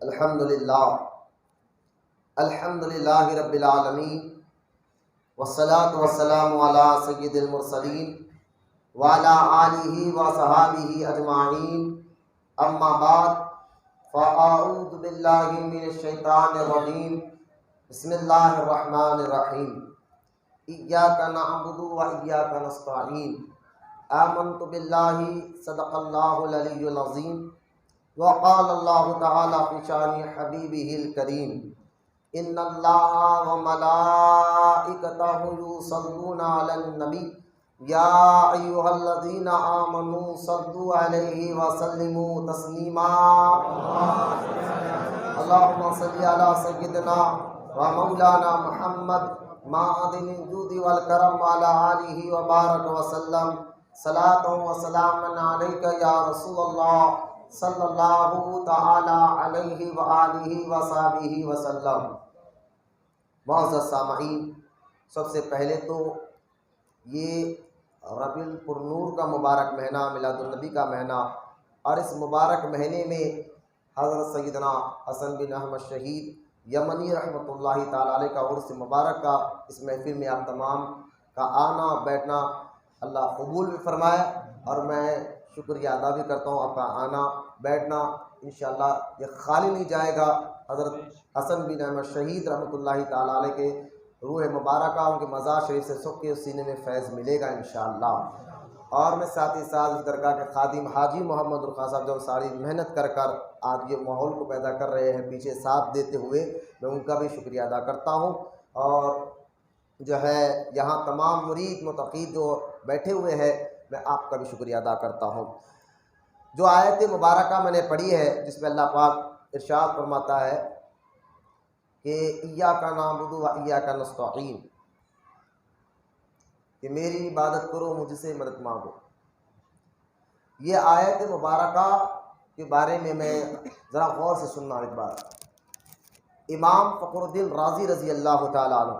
الحمدللہ رب العالمین والصلاة والسلام علی سید المرسلین وعلی آلہ وصحابہ اجمعین، اما بعد فاعوذ باللہ من الشیطان الرجیم، بسم اللہ الرحمن الرحیم، ایاک نعبد و ایاک نستعین، آمنت باللہ صدق اللہ العلی العظیم، وقال اللہ تعالی فی شان حبیبہ الکریم، ان اللہ وملائکتہ یصلون علی النبی یا ایھا الذین آمنوا صلوا علیہ وسلموا تسلیما، اللہم صل علی سیدنا و مولانا محمد معدن الجود والکرم وعلی آلہ وبارک وسلم، صلاۃ و سلاما علیک یا رسول اللہ صلی اللہ تعالی علیہ وآلہ وصحبہ وسلم۔ معزز سامعین، سب سے پہلے تو یہ ربیع الپرنور کا مبارک مہینہ، میلاد النبی کا مہینہ، اور اس مبارک مہینے میں حضرت سیدنا حسن بن احمد شہید یمنی رحمۃ اللہ تعالی علیہ کا عرس مبارک کا اس محفل میں آپ تمام کا آنا بیٹھنا اللہ قبول بھی فرمائے، اور میں شکریہ ادا بھی کرتا ہوں آپ کا آنا بیٹھنا انشاءاللہ یہ خالی نہیں جائے گا۔ حضرت حسن بن احمد شہید رحمۃ اللہ تعالی علیہ کے روح مبارکہ، ان کے مزار شریف سے سکھ کے سینے میں فیض ملے گا انشاءاللہ۔ اور میں ساتھ ہی ساتھ اس درگاہ کے خادم حاجی محمد الخان صاحب جو ساری محنت کر آج یہ ماحول کو پیدا کر رہے ہیں، پیچھے ساتھ دیتے ہوئے، میں ان کا بھی شکریہ ادا کرتا ہوں۔ اور جو ہے یہاں تمام مرید متقید جو بیٹھے ہوئے ہیں، میں آپ کا بھی شکریہ ادا کرتا ہوں۔ جو آیت مبارکہ میں نے پڑھی ہے، جس میں اللہ پاک ارشاد فرماتا ہے کہ ایاک نعبد و ایاک نستعین، کہ میری عبادت کرو، مجھ سے مدد مانگو۔ یہ آیت مبارکہ کے بارے میں ذرا غور سے سننا ایک بار۔ امام فخر الدین رازی رضی اللہ تعالیٰ عنہ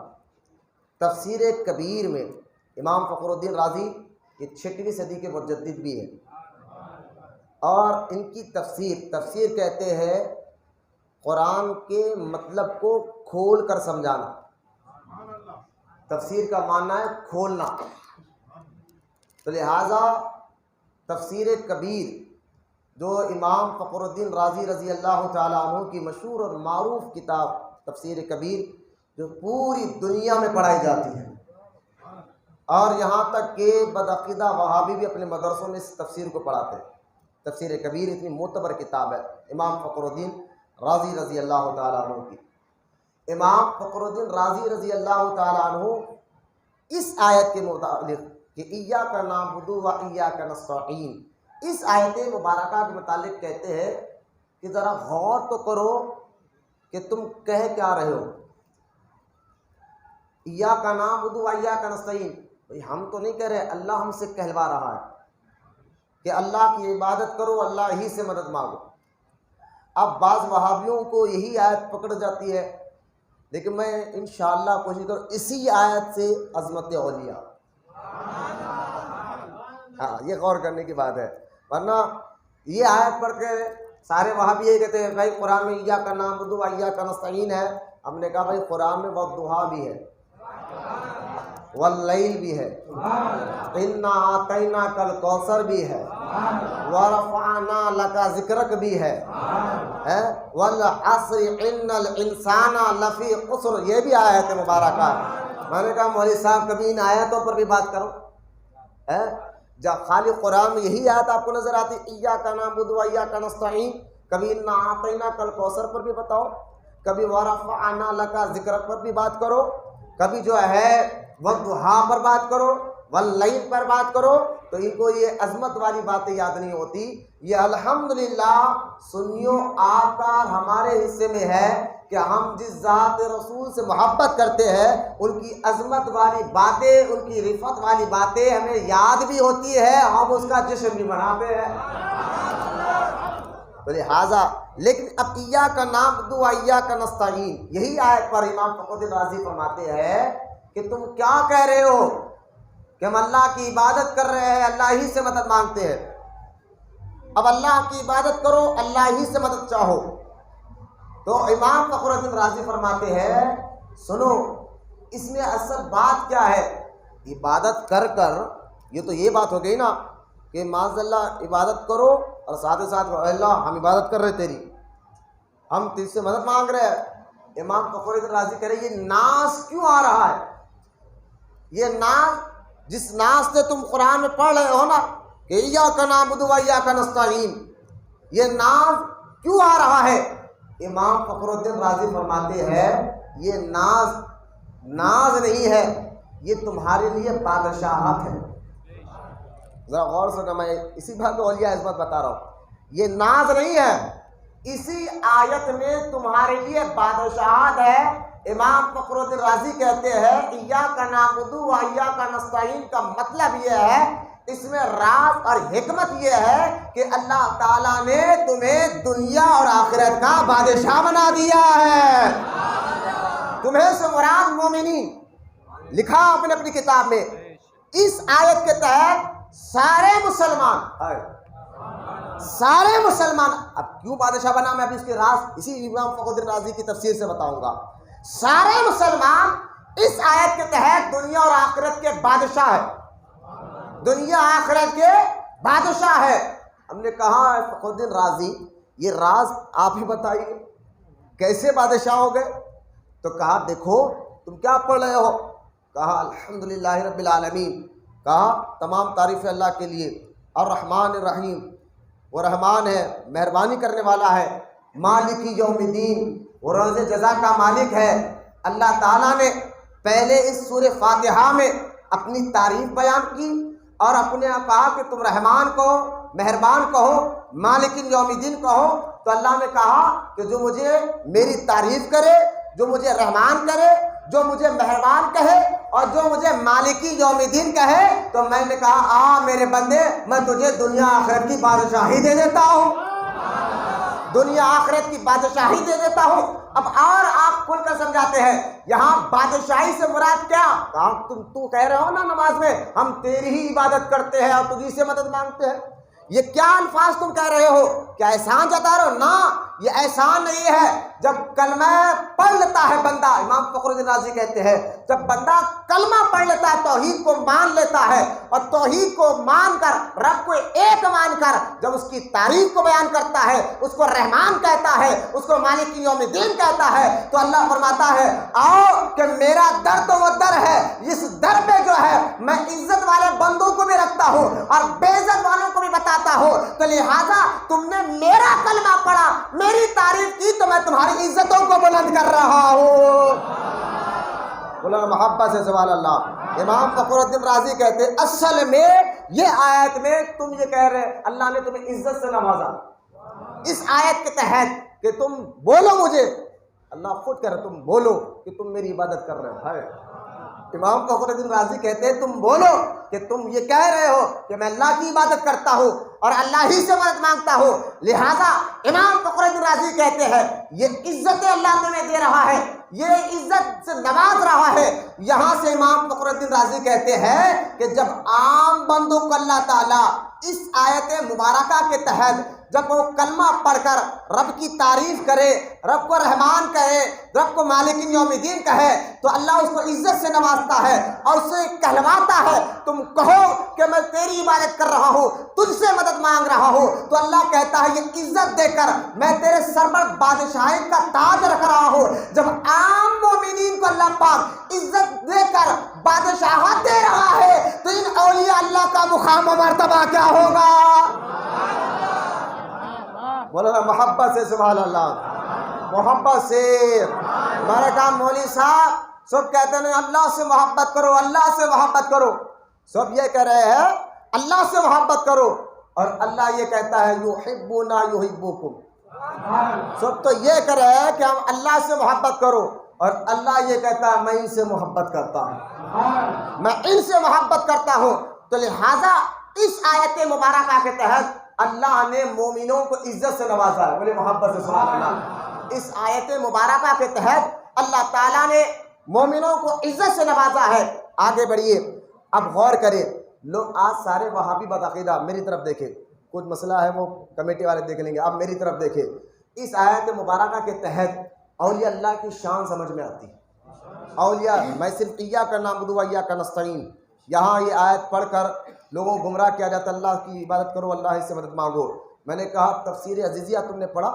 تفسیر کبیر میں، امام فخر الدین رازی یہ 6ویں صدی کے مجدد بھی ہیں، اور ان کی تفسیر کہتے ہیں قرآن کے مطلب کو کھول کر سمجھانا۔ تفسیر کا معنی ہے کھولنا، تو لہٰذا تفسیر کبیر جو امام فخر الدین رازی رضی اللہ تعالیٰ عنہ کی مشہور اور معروف کتاب تفسیر کبیر، جو پوری دنیا میں پڑھائی جاتی ہے، اور یہاں تک کہ بدعقیدہ وہابی بھی اپنے مدرسوں میں اس تفسیر کو پڑھاتے ہیں۔ تفسیر کبیر اتنی معتبر کتاب ہے امام فخر الدین رازی رضی اللہ تعالیٰ عنہ کی۔ امام فخر الدین رازی رضی اللہ تعالیٰ عنہ اس آیت کے متعلق کہ ایاک نعبد و ایاک نستعین، اس آیت مبارکہ کے متعلق کہتے ہیں کہ ذرا غور تو کرو کہ تم کہہ کیا رہے ہو۔ ایاک نعبد و ایاک نستعین، بھئی ہم تو نہیں کہہ رہے، اللہ ہم سے کہلوا رہا ہے کہ اللہ کی عبادت کرو، اللہ ہی سے مدد مانگو۔ اب بعض وہابیوں کو یہی آیت پکڑ جاتی ہے، لیکن میں انشاءاللہ کوشش کروں اسی آیت سے عظمت اولیاء، ہاں یہ غور کرنے کی بات ہے، ورنہ یہ آیت پڑھ کے سارے وہابی یہی کہتے ہیں بھائی قرآن میں ایاک نعبد و ایاک نستعین ہے۔ ہم نے کہا بھائی قرآن میں والضحیٰ بھی ہے، واللیل بھی ہے، انا اعطیناک الکوثر بھی ہے، ورفعنا لک ذکرک بھی ہے، والعصر ان الانسان لفی خسر، یہ بھی آیت مبارکہ ہے۔ میں نے کہا مولوی صاحب کبھی ان آیتوں پر بھی بات کرو، جب خالی قرآن میں یہی آیت آپ کو نظر آتی ایاک نعبد و ایاک نستعین، کبھی انا اعطیناک الکوثر پر بھی بتاؤ، کبھی ورفعنا لک ذکرک پر بھی بات کرو، کبھی جو ہے والضحیٰ پر بات کرو، واللیل پر بات کرو، تو ان کو یہ عظمت والی باتیں یاد نہیں ہوتی۔ یہ الحمدللہ سنیوں آپ کا ہمارے حصے میں ہے کہ ہم جس ذات رسول سے محبت کرتے ہیں، ان کی عظمت والی باتیں، ان کی رفعت والی باتیں ہمیں یاد بھی ہوتی ہے، ہم اس کا جشن بھی مناتے ہیں۔ تو لہٰذا لیکن اب ایاک نعبد و ایاک نستعین، یہی آیت پر امام فخر الدین رازی فرماتے ہیں کہ تم کیا کہہ رہے ہو کہ ہم اللہ کی عبادت کر رہے ہیں، اللہ ہی سے مدد مانگتے ہیں۔ اب اللہ کی عبادت کرو، اللہ ہی سے مدد چاہو، تو امام فخر الدین رازی فرماتے ہیں سنو اس میں اصل بات کیا ہے، عبادت کر کر، یہ تو یہ بات ہو گئی نا کہ معاذ اللہ عبادت کرو اور ساتھ ساتھ اے اللہ ہم عبادت کر رہے تیری، ہم تجھ سے مدد مانگ رہے ہیں۔ امام فخر الدین رازی کہہ رہے یہ ناز کیوں آ رہا ہے، یہ ناز جس ناز سے تم قرآن میں پڑھ رہے ہو نا کہ ایاک نعبد و ایاک نستعین، یہ ناز کیوں آ رہا ہے؟ امام فخر الدین رازی فرماتے ہیں یہ ناز نہیں ہے، یہ تمہارے لیے بادشاہت ہے۔ ذرا غور سے میں اسی بات کو اولیاء عظمت بتا رہا ہوں، یہ ناز نہیں ہے، اسی آیت میں تمہارے لیے بادشاہت ہے۔ امام فخر الدین رازی کہتے ہیں ایاک نعبد و ایاک نستعین کا مطلب یہ ہے، اس میں راز اور حکمت یہ ہے کہ اللہ تعالیٰ نے تمہیں دنیا اور آخرت کا بادشاہ بنا دیا ہے۔ تمہیں سے مراد مومنین، لکھا آپ نے اپنی کتاب میں، اس آیت کے تحت سارے مسلمان، اب کیوں بادشاہ بنا میں ابھی اس کے راز اسی امام فخر الدین رازی کی تفسیر سے بتاؤں گا۔ سارے مسلمان اس آیت کے تحت دنیا اور آخرت کے بادشاہ ہے، دنیا آخرت کے بادشاہ ہے۔ ہم نے کہا فخر الدین رازی یہ راز آپ ہی بتائیے کیسے بادشاہ ہو گئے؟ تو کہا دیکھو تم کیا پڑھ رہے ہو؟ کہا الحمدللہ رب العالمین، کہا تمام تعریف اللہ کے لیے، الرحمن الرحیم، وہ رحمان ہے مہربانی کرنے والا ہے، مالک یوم الدین، وہ روز جزا کا مالک ہے۔ اللہ تعالیٰ نے پہلے اس سورہ فاتحہ میں اپنی تعریف بیان کی اور اپنے کہا کہ تم رحمان کہو، مہربان کہو، مالک یوم الدین کہو، تو اللہ نے کہا کہ جو مجھے میری تعریف کرے، جو مجھے رحمان کرے، جو مجھے مہربان کہے اور جو مجھے مالکی یوم الدین کہے، تو میں نے کہا آ میرے بندے میں تجھے دنیا آخرت کی بادشاہی دے دیتا ہوں، دنیا آخرت کی بادشاہی دے دیتا ہوں۔ اب اور آپ کھل کر سمجھاتے ہیں یہاں بادشاہی سے مراد کیا؟ کہا تو کہہ رہے ہو نا نماز میں ہم تیری ہی عبادت کرتے ہیں اور تجھی سے مدد مانگتے ہیں، یہ کیا الفاظ تم کہہ رہے ہو؟ کیا احسان جتا رہے ہو؟ نا، یہ احسان نہیں ہے۔ جب کلمہ پڑھ لیتا ہے بندہ، امام فخر الدین رازی کہتے ہیں جب بندہ کلمہ پڑھ لیتا ہے، توحید کو مان لیتا ہے، اور توحید کو مان کر رب کو ایک مان کر جب اس کی تعریف کو بیان کرتا ہے، اس کو رحمان کہتا ہے، اس کو مالک یوم الدین کہتا ہے، تو اللہ فرماتا ہے آؤ کہ میرا در تو وہ در ہے، اس در پہ جو ہے میں عزت والے بندوں کو بھی رکھتا ہوں اور بے عزت والوں کو بھی بتاتا ہوں، تو لہٰذا تم نے میرا کلمہ پڑھا، میری تعریف کی، تو میں تمہاری عزتوں کو بلند کر رہا ہوں۔ بولا محبت سے سبحان اللہ۔ امام فخر الدین رازی کہتے ہیں اصل میں یہ آیت میں تم یہ کہہ رہے اللہ نے تمہیں عزت سے نوازا، اس آیت کے تحت کہ تم بولو مجھے، اللہ خود کہہ رہے تم بولو کہ تم میری عبادت کر رہے ہو۔ امام فخر الدین رازی کہتے ہیں تم بولو کہ تم یہ کہہ رہے ہو کہ میں اللہ کی عبادت کرتا ہوں اور اللہ ہی سے مدد مانگتا ہوں، لہٰذا امام فخر الدین رازی کہتے ہیں یہ عزت اللہ تمہیں دے رہا ہے، یہ عزت سے نواز رہا ہے۔ یہاں سے امام فخر الدین رازی کہتے ہیں کہ جب عام بندوں کو اللہ تعالیٰ اس آیت مبارکہ کے تحت جب وہ کلمہ پڑھ کر رب کی تعریف کرے، رب کو رحمان کہے، رب کو مالک یوم الدین کہے، تو اللہ اس کو عزت سے نوازتا ہے اور اسے کہلواتا ہے تم کہو کہ میں تیری عبادت کر رہا ہوں، تجھ سے مدد مانگ رہا ہوں، تو اللہ کہتا ہے یہ عزت دے کر میں تیرے سر پر بادشاہی کا تاج رکھ رہا ہوں۔ جب عام مومنین کو اللہ پاک عزت دے کر بادشاہت دے رہا ہے تو ان اولیاء اللہ کا مقام و مرتبہ کیا ہوگا؟ بولو نا محبت سے سبحان اللہ، محبت سے۔ ہمارے کام مولوی صاحب سب کہتے ہیں اللہ سے محبت کرو، اللہ سے محبت کرو، سب یہ کہہ رہے ہیں اللہ سے محبت کرو، اور اللہ یہ کہتا ہے یحبنا یحبکم، سب تو یہ کہہ رہے ہیں کہ ہم اللہ سے محبت کرو، اور اللہ یہ کہتا ہے میں ان سے محبت کرتا ہوں، میں ان سے محبت کرتا ہوں۔ تو لہٰذا اس آیت مبارکہ کے تحت اللہ نے مومنوں کو عزت سے نوازا ہے، بولے محبت سے سبحان اللہ۔ اس آیت مبارکہ کے تحت اللہ تعالیٰ نے مومنوں کو عزت سے نوازا ہے۔ آگے بڑھیے، اب غور کریں، لوگ آج سارے وہابی بدعقیدہ میری طرف دیکھیں، کچھ مسئلہ ہے وہ کمیٹی والے دیکھ لیں گے، آپ میری طرف دیکھیں۔ اس آیت مبارکہ کے تحت اولیاء اللہ کی شان سمجھ میں آتی ہے۔ اولیاء، میں صرف ایاک نعبد و ایاک نستعین، یہاں یہ آیت پڑھ کر لوگوں کو گمراہ کیا جاتا ہے، اللہ کی عبادت کرو، اللہ ہی سے مدد مانگو۔ میں نے کہا تفسیر عزیزیہ تم نے پڑھا؟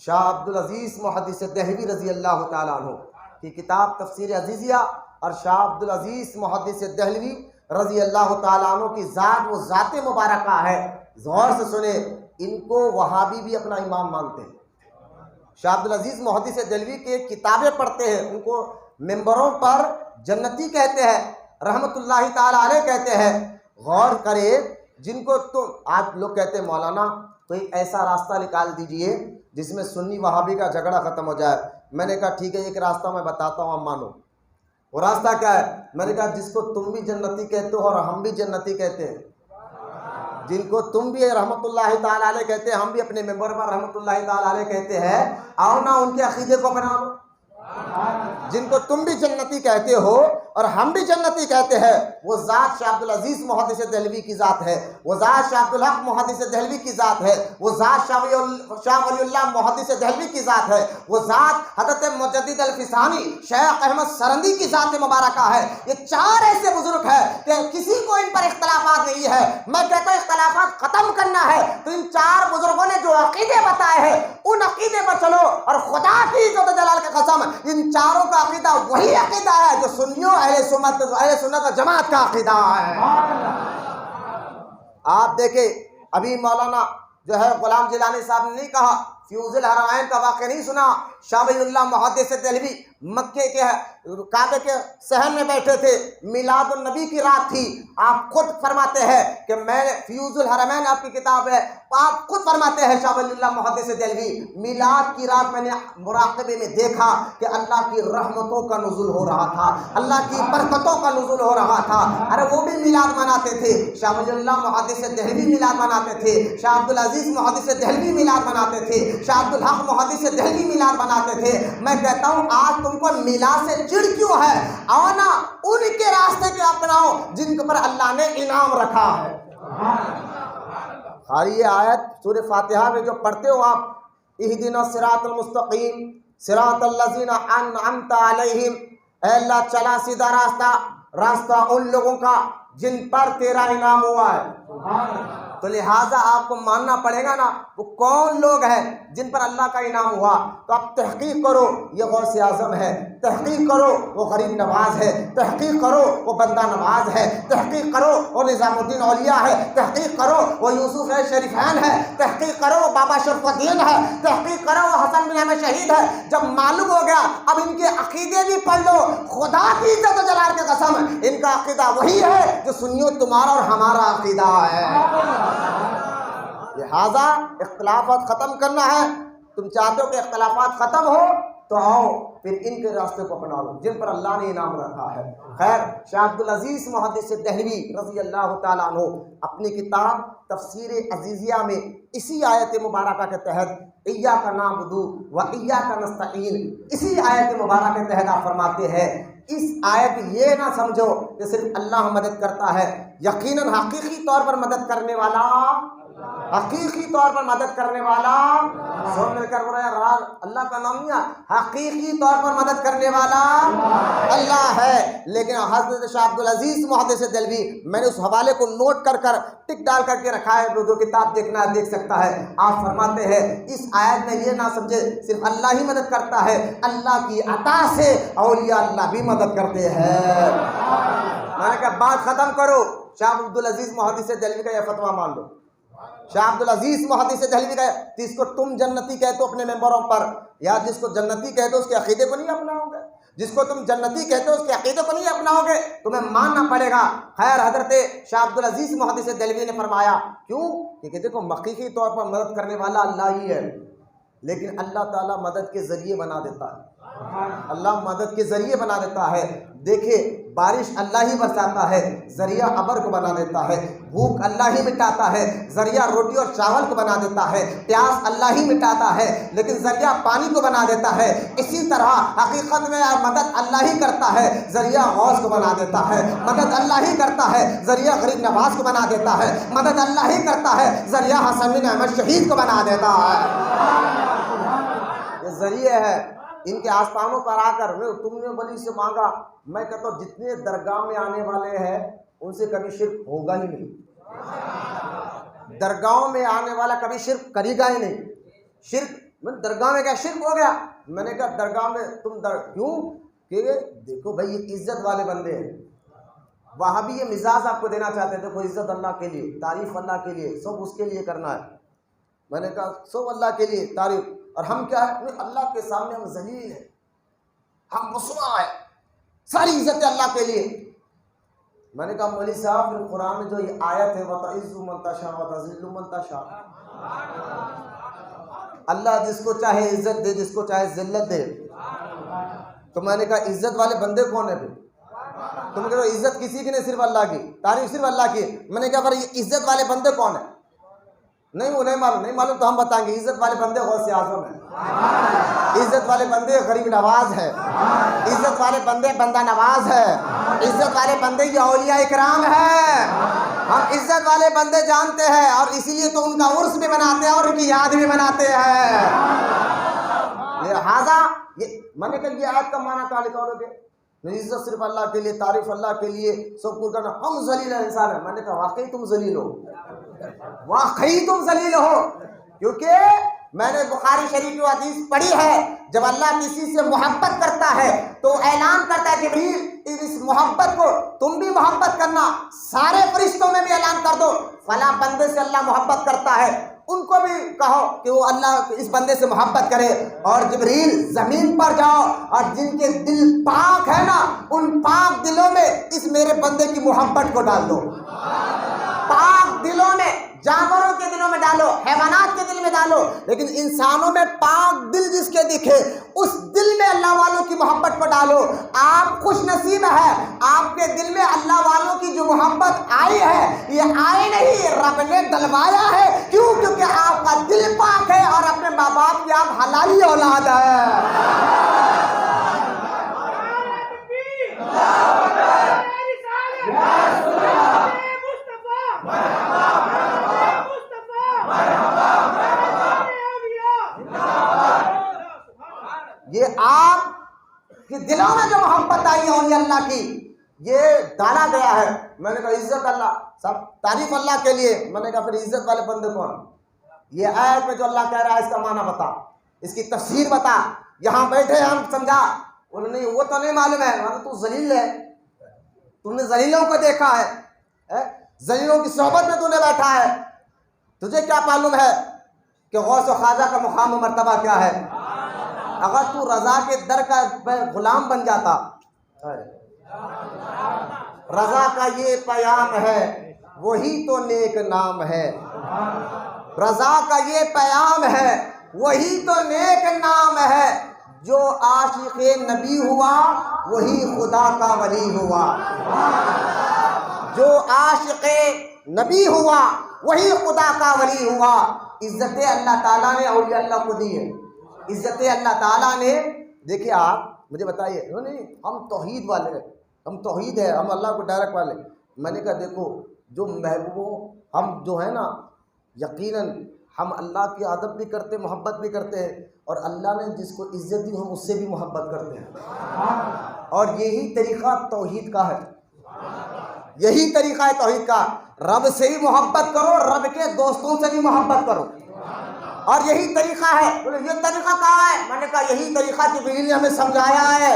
شاہ عبدالعزیز محدث دہلوی رضی اللہ تعالیٰ عنہ کی کتاب تفسیر عزیزیہ، اور شاہ عبدالعزیز محدث دہلوی رضی اللہ تعالیٰ عنہ کی ذات وہ ذات مبارکہ ہے۔ غور سے سنیں، ان کو وہابی بھی اپنا امام مانتے ہیں۔ شاہ عبدالعزیز محدث دہلوی کے کتابیں پڑھتے ہیں، ان کو ممبروں پر جنتی کہتے ہیں، رحمت اللہ تعالیٰ علیہ کہتے ہیں۔ غور کرے، جن کو تو آج لوگ کہتے ہیں مولانا تو ایک ایسا راستہ نکال دیجئے جس میں سنی وہابی کا جھگڑا ختم ہو جائے۔ میں نے کہا ٹھیک ہے، ایک راستہ میں بتاتا ہوں، آپ مانو۔ وہ راستہ کیا ہے؟ میں نے کہا جس کو تم بھی جنتی کہتے ہو اور ہم بھی جنتی کہتے ہیں، جن کو تم بھی رحمت اللہ تعالیٰ علیہ کہتے ہیں، ہم بھی اپنے ممبر پر رحمت اللہ تعالیٰ علیہ کہتے ہیں، آؤ نا ان کے عقیدے کو اپنا لو۔ جن کو تم بھی جنتی کہتے ہو اور ہم بھی جنتی کہتے ہیں، وہ ذات شاہ عبدالعزیز محدث دہلوی کی ذات ہے، وہ ذات شاہ عبدالحق محدث دہلوی کی ذات ہے، وہ ذات شاہ ولی اللہ محدث دہلوی کی ذات ہے، وہ ذات حضرت مجدد الفسانی شیخ احمد سرندی کی ذات مبارکہ ہے۔ یہ چار ایسے بزرگ ہیں کہ کسی کو ان پر اختلافات نہیں ہے۔ میں کہتا ہوں اختلافات ختم کرنا ہے تو ان چار بزرگوں نے جو عقیدے بتائے ہیں ان عقیدے پر چلو، اور خدا کی عزت و جلال کی قسم ان چاروں کا عقیدہ وہی عقیدہ ہے جو سنیوں اہل سنت و جماعت کا عقیدہ ہے۔ آپ دیکھیں، ابھی مولانا جو ہے غلام جیلانی صاحب نے نہیں کہا، فیوز الحرمین کا واقعہ نہیں سنا؟ شاہ ولی اللہ محدث دہلوی مکے کے کعبے کے صحن میں بیٹھے تھے، میلاد النبی کی رات تھی۔ آپ خود فرماتے ہیں کہ میں نے فیوز الحرمین آپ کی کتاب ہے، آپ خود فرماتے ہیں شاہ ولی اللہ محدث دہلوی، میلاد کی رات میں نے مراقبے میں دیکھا کہ اللہ کی رحمتوں کا نزول ہو رہا تھا، اللہ کی برکتوں کا نزول ہو رہا تھا۔ ارے وہ بھی میلاد مناتے تھے، شاہ ولی اللہ محدث دہلوی میلاد مناتے تھے، شاہ عبدالعزیز محدث دہلوی میلاد مناتے تھے، شاہ عبدالحق محدث دہلوی میلاد مناتے تھے۔ میں کہتا ہوں آج تم کو میلاد سے چڑ کیوں ہے؟ آؤ نا ان کے راستے کو اپناؤ جن کے پر اللہ نے انعام رکھا ہے۔ اور یہ آیت سورہ فاتحہ میں جو پڑھتے ہو آپ، اہدنا الصراط المستقیم صراط الذین انعمت علیہم، اے اللہ چلا سیدھا راستہ ان لوگوں کا جن پر تیرا انعام ہوا ہے۔ تو لہٰذا آپ کو ماننا پڑے گا نا وہ کون لوگ ہیں جن پر اللہ کا انعام ہوا۔ تو آپ تحقیق کرو یہ غوث اعظم ہے، تحقیق کرو وہ غریب نواز ہے، تحقیق کرو وہ بندہ نواز ہے، تحقیق کرو وہ نظام الدین اولیاء ہے، تحقیق کرو وہ یوسف شریفین ہے، تحقیق کرو وہ بابا شرف الدین ہے، تحقیق کرو وہ حسن بن احمد شہید ہے۔ جب معلوم ہو گیا اب ان کے عقیدے بھی پڑھ لو، خدا کی عزت و جلال کی قسم ان کا عقیدہ وہی ہے جو سنیوں تمہارا اور ہمارا عقیدہ ہے۔ لہذا اختلافات ختم کرنا ہے۔ تم چاہتے ہو کہ اختلافات ختم ہو تو آؤ پھر ان کے راستے کو اپنا لو جن پر اللہ نے انعام رکھا ہے۔ خیر، شاہ عبدالعزیز محدث دہلوی رضی اللہ تعالیٰ عنہ اپنی کتاب تفسیر عزیزیہ میں اسی آیت مبارکہ کے تحت ایاک نعبد و ایاک نستعین، اسی آیت مبارکہ کے تحت آپ فرماتے ہیں اس آیت یہ نہ سمجھو کہ صرف اللہ مدد کرتا ہے، یقیناً حقیقی طور پر مدد کرنے والا، حقیقی طور پر مدد کرنے والا، سن مل کر بولا یار اللہ کا نام نہیں ہے، حقیقی طور پر مدد کرنے والا اللہ ہے۔ لیکن حضرت شاہ عبدالعزیز محدث دہلوی، میں نے اس حوالے کو نوٹ کر ٹک ڈال کر کے رکھا ہے، جو کتاب دیکھنا ہے دیکھ سکتا ہے۔ آپ فرماتے ہیں اس آیت میں یہ نہ سمجھے صرف اللہ ہی مدد کرتا ہے، اللہ کی عطا سے اولیاء اللہ بھی مدد کرتے ہیں۔ میں نے کہا بات ختم کرو، شاہ عبدالعزیز محدث دہلوی کا یہ فتویٰ مان لو، شاہ عبدالعزیز محدث دہلوی کا جس کو تم جنتی کہتے ہو اپنے ممبروں پر، یا جس کو جنتی کہتے ہو اس کے عقیدے کو نہیں اپناؤ گے، جس کو تم جنتی کہتے ہو اس کے عقیدے کو نہیں اپناؤ گے، تمہیں ماننا پڑے گا۔ خیر، حضرت شاہ عبدالعزیز محدث دہلوی نے فرمایا کیوں کہ دیکھو حقیقی طور پر مدد کرنے والا اللہ ہی ہے، لیکن اللہ تعالیٰ مدد کے ذریعے بنا دیتا ہے، اللہ مدد کے ذریعے بنا دیتا ہے۔ دیکھیں بارش اللہ ہی برساتا ہے، ذریعہ ابر کو بنا دیتا ہے، بھوک اللہ ہی مٹاتا ہے، ذریعہ روٹی اور چاول کو بنا دیتا ہے، پیاس اللہ ہی مٹاتا ہے لیکن ذریعہ پانی کو بنا دیتا ہے۔ اسی طرح حقیقت میں مدد اللہ ہی کرتا ہے، ذریعہ غوث کو بنا دیتا ہے، مدد اللہ ہی کرتا ہے، ذریعہ غریب نواز کو بنا دیتا ہے، مدد اللہ ہی کرتا ہے، ذریعہ حسن بن احمد شہید کو بنا دیتا ہے۔ یہ ذریعے ہے، ان کے آستانوں پر آ کر تم نے ولی سے مانگا، میں کہتا ہوں جتنے درگاہ میں آنے والے ہیں ان سے کبھی شرک ہوگا ہی نہیں، درگاہوں میں آنے والا کبھی شرک کرے گا ہی نہیں۔ شرک درگاہ میں کیا شرک ہو گیا؟ میں نے کہا درگاہ میں تم کیوں کہ دیکھو بھائی یہ عزت والے بندے ہیں، وہاں بھی یہ مزاج آپ کو دینا چاہتے ہیں، دیکھو عزت اللہ کے لیے، تعریف اللہ کے لیے، سب اس کے لیے کرنا ہے۔ میں نے کہا سب اللہ کے لیے تعریف، اور ہم کیا ہے اللہ کے سامنے ہم ذلیل ہیں، ہم رسوا ہیں، ساری عزت اللہ کے لیے۔ میں نے کہا مولوی صاحب پھر قرآن میں جو یہ آیت ہے وَتَعِزُّ مَن تَشَاءُ وَتَذِلُّ مَن تَشَاءُ، اللہ جس کو چاہے عزت دے، جس کو چاہے ذلت دے، تو میں نے کہا عزت والے بندے کون ہیں پھر؟ تم کہو عزت کسی کی نہیں، صرف اللہ کی، تعریف صرف اللہ کی۔ میں نے کہا پر یہ عزت والے بندے کون ہیں؟ نہیں وہ نہیں معلوم تو ہم بتائیں گے۔ عزت والے بندے غوث اعظم ہیں، عزت والے بندے غریب نواز ہے، عزت والے بندے بندہ نواز ہے، عزت والے بندے یہ اولیاء اکرام ہے۔ ہم عزت والے بندے جانتے ہیں اور اسی لیے تو ان کا عرس بھی مناتے ہیں اور ان کی یاد بھی مناتے ہیں۔ لہذا میں نے کہا یہ آیت کا معنی کیا لکھا لوگے؟ عزت صرف اللہ کے لیے، تعریف اللہ کے لیے، سب کچھ کرنا، ہم ذلیل انسان ہیں۔ میں نے کہا واقعی تم ذلیل ہو، واقعی تم ذلیل ہو، کیونکہ میں نے بخاری شریف کی حدیث پڑھی ہے، جب اللہ کسی سے محبت کرتا ہے تو اعلان کرتا ہے جبریل اس محبت کو تم بھی محبت کرنا، سارے فرشتوں میں بھی اعلان کر دو فلاں بندے سے اللہ محبت کرتا ہے، ان کو بھی کہو کہ وہ اللہ اس بندے سے محبت کرے۔ اور جبریل زمین پر جاؤ اور جن کے دل پاک ہے نا ان پاک دلوں میں اس میرے بندے کی محبت کو ڈال دو۔ پاک دلوں میں، جانوروں کے دلوں میں ڈالو، حیوانات کے دل میں ڈالو، لیکن انسانوں میں پاک دل جس کے دکھے اس دل میں اللہ والوں کی محبت کو ڈالو۔ آپ خوش نصیب ہے، آپ کے دل میں اللہ والوں کی جو محبت آئی ہے یہ آئی نہیں، رب نے ڈلوایا ہے۔ کیوں؟ کیونکہ آپ کا دل پاک ہے اور اپنے ماں باپ کی آپ حلالی اولاد ہے۔ یہ آپ کے دلوں میں جو محبت آئی ہے اولیاء اللہ کی یہ ڈالا گیا ہے۔ میں نے کہا عزت اللہ، سب تعریف اللہ کے لیے۔ میں نے کہا پھر عزت والے بندے کون؟ یہ آیت میں جو اللہ کہہ رہا ہے اس کا معنی بتا، اس کی تفسیر بتا۔ یہاں بیٹھے ہم سمجھا وہ تو نہیں معلوم ہے، تو ذلیل ہے، تم نے ذلیلوں کو دیکھا ہے، ذلیلوں کی صحبت میں تو نے بیٹھا ہے، تجھے کیا معلوم ہے کہ غوث و خواجہ کا مقام و مرتبہ کیا ہے؟ اگر تو رضا کے در کا غلام بن جاتا، رضا کا یہ پیام ہے وہی تو نیک نام ہے، رضا کا یہ پیام ہے وہی تو نیک نام ہے، جو عاشق نبی ہوا وہی خدا کا ولی ہوا، جو عاشق نبی ہوا وہی خدا کا ولی ہوا۔ عزت اللہ تعالیٰ نے اولیاء اللہ کو دی ہے، عزت اللہ تعالیٰ نے۔ دیکھیے آپ مجھے بتائیے، نہیں ہم توحید والے ہیں، ہم توحید ہے، ہم اللہ کو ڈائریکٹ والے۔ میں نے کہا دیکھو جو محبوبوں ہم جو ہے نا یقیناً ہم اللہ کی ادب بھی کرتے، محبت بھی کرتے ہیں، اور اللہ نے جس کو عزت دی ہم اس سے بھی محبت کرتے ہیں، اور یہی طریقہ توحید کا ہے، یہی طریقہ ہے توحید کا۔ رب سے بھی محبت کرو، رب کے دوستوں سے بھی محبت کرو، اور یہی طریقہ ہے۔ بولے یہ طریقہ کہاں ہے؟ میں نے کہا یہی طریقہ جبریل نے ہمیں سمجھایا ہے،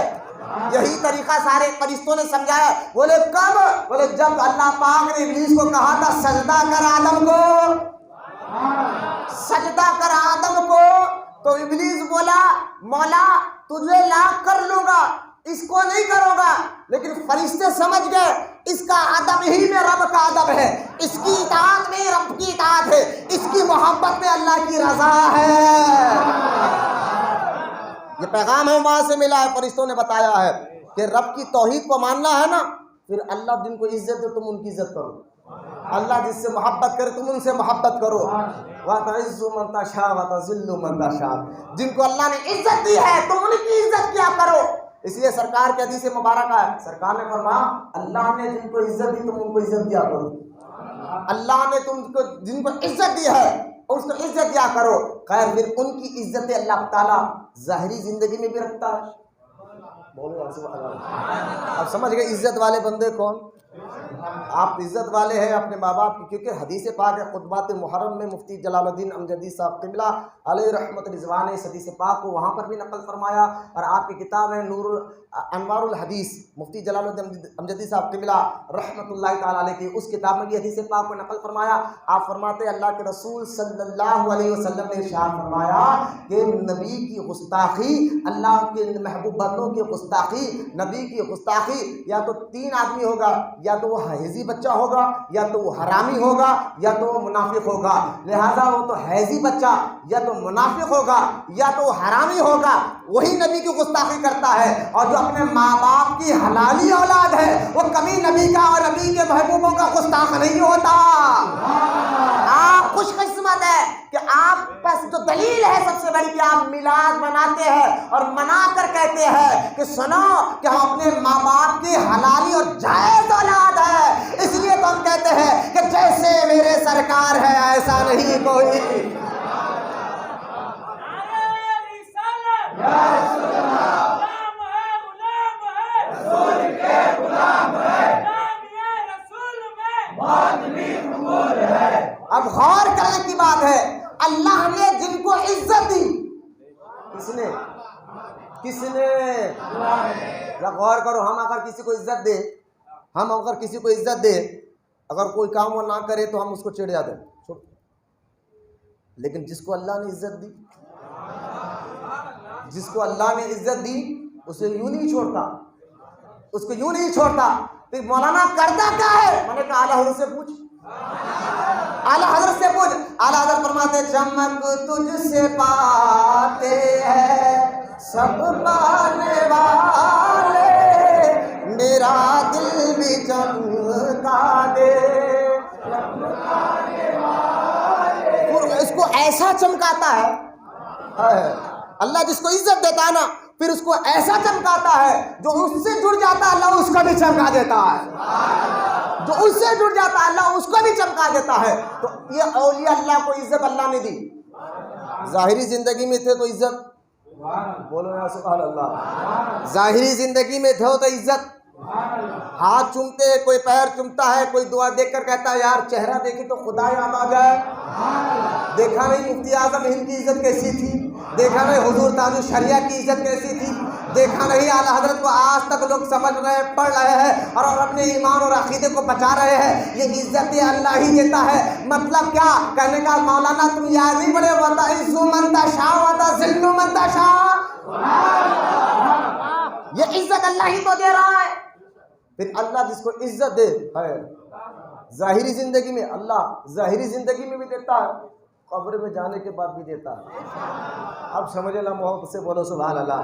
یہی طریقہ سارے فرشتوں نے سمجھایا ہے۔ بولے کب؟ بولے جب اللہ پاک نے ابلیس کو کہا تھا سجدہ کر آدم کو، سجدہ کر آدم کو، تو ابلیس بولا مولا تجھے لاکھ کر لوں گا، اس کو نہیں کروں گا، لیکن فرشتے سمجھ گئے اس کا ادب ہی میں رب کا ادب ہے، اس کی اطاعت میں رب کی اطاعت ہے، اس کی محبت میں اللہ کی رضا ہے۔ یہ پیغام ہم وہاں سے ملا ہے، فرشتوں نے بتایا ہے۔ کہ رب کی توحید کو ماننا ہے نا، پھر اللہ جن کو عزت دے تم ان کی عزت کرو، اللہ جس سے محبت کرے تم ان سے محبت کرو، وَتَعِزُّ مَن تَشَاءُ وَتَذِلُّ مَن تَشَاءُ، جن کو اللہ نے عزت دی ہے تم ان کی عزت کیا کرو۔ اس لیے سرکار کی حدیث مبارکہ ہے، سرکار نے فرمایا اللہ نے جن کو عزت دی تم ان کو عزت دیا کرو، اللہ نے تم کو جن کو عزت دی ہے اس کو عزت دیا کرو۔ خیر پھر ان کی عزت اللہ تعالیٰ ظاہری زندگی میں بھی رکھتا ہے۔ بولو سبحان اللہ۔ اب سمجھ گئے عزت والے بندے کون؟ آپ عزت والے ہیں اپنے ماں باپ کی، کیونکہ حدیث پاک ہے خطبات محرم میں مفتی جلال الدین امجدی صاحب قبلہ علیہ رحمت رضوان اس حدیث پاک کو وہاں پر بھی نقل فرمایا، اور آپ کی کتاب ہے انوار الحدیث مفتی جلال الدین امجدی صاحب قبلہ رحمت اللہ تعالیٰ علیہ کی اس کتاب میں بھی حدیث پاک کو نقل فرمایا۔ آپ فرماتے ہیں اللہ کے رسول صلی اللہ علیہ وسلم نے ارشاد فرمایا کہ نبی کی گستاخی، اللہ کے محبوب بندوں کی گستاخی، نبی کی گستاخی یا تو تین آدمی ہوگا، یا تو وہ حیضی بچہ ہوگا، یا تو وہ حرامی ہوگا، یا تو وہ منافق ہوگا۔ لہذا وہ تو حیضی بچہ یا تو منافق ہوگا یا تو وہ حرامی ہوگا، وہی نبی کی گستاخی کرتا ہے، اور جو اپنے ماں باپ کی حلالی اولاد ہے وہ کبھی نبی کا اور نبی کے محبوبوں کا گستاخ نہیں ہوتا۔ آپ خوش قسمت ہے کہ آپ پاس جو دلیل ہے سب سے بڑی کہ آپ میلاد مناتے ہیں اور منا کر کہتے ہیں کہ سنو کہ ہم اپنے ماں باپ کی حلالی اور جائز اولاد ہے، اس لیے تو ہم کہتے ہیں کہ جیسے میرے سرکار ہے ایسا نہیں کوئی۔ اب غور کرنے کی بات ہے، اللہ نے جن کو عزت دی، کس نے غور کرو، ہم اگر کسی کو عزت دے اگر کوئی کام وہ نہ کرے تو ہم اس کو چڑھ جاتے ہیں، لیکن جس کو اللہ نے عزت دی، اسے یوں نہیں چھوڑتا، پھر مولانا کرتا کیا ہے؟ میں نے کہا اعلیٰ حضرت سے پوچھ، اعلیٰ حضرت فرماتے چمک تجھ سے پاتے ہیں سب پانے والے، میرا دل بھی چمکا دے، اس کو ایسا چمکاتا ہے اللہ، جس کو عزت دیتا ہے نا پھر اس کو ایسا چمکاتا ہے، جو اس سے جڑ جاتا ہے اللہ اس کو بھی چمکا دیتا ہے، جو اس سے جڑ جاتا ہے اللہ اس کو بھی چمکا دیتا ہے۔ تو یہ اولیاء اللہ کو عزت اللہ نے دی، ظاہری زندگی میں تھے تو عزت، بولو یا سبحان اللہ، ظاہری زندگی میں تھے تو عزت، ہاتھ چومتے، کوئی پیر چومتا ہے، کوئی دعا دیکھ کر کہتا ہے یار چہرہ دیکھی تو خدا یاد آ جائے، دیکھا نہیں مفتی اعظم ہند کی عزت کیسی تھی، دیکھا نہیں حضور تاج الشریعہ کی عزت کیسی تھی، دیکھا نہیں اعلیٰ حضرت کو آج تک لوگ سمجھ رہے پڑھ رہے ہیں اور اپنے ایمان اور عقیدے کو بچا رہے ہیں، یہ عزت اللہ ہی دیتا ہے۔ مطلب کیا کہنے کا مولانا تم یاد نہیں پڑے وَتَعِزُّ مَن تَشَاءُ وَتَذِلُّ مَن تَشَاءُ، یہ عزت اللہ ہی تو دے رہا ہے۔ پھر اللہ جس کو عزت دے ہے ظاہری زندگی میں، اللہ ظاہری زندگی میں بھی دیتا ہے، قبر میں جانے کے بعد بھی دیتا ہے۔ اب سمجھے نا محبت سے بولو سبحان اللہ۔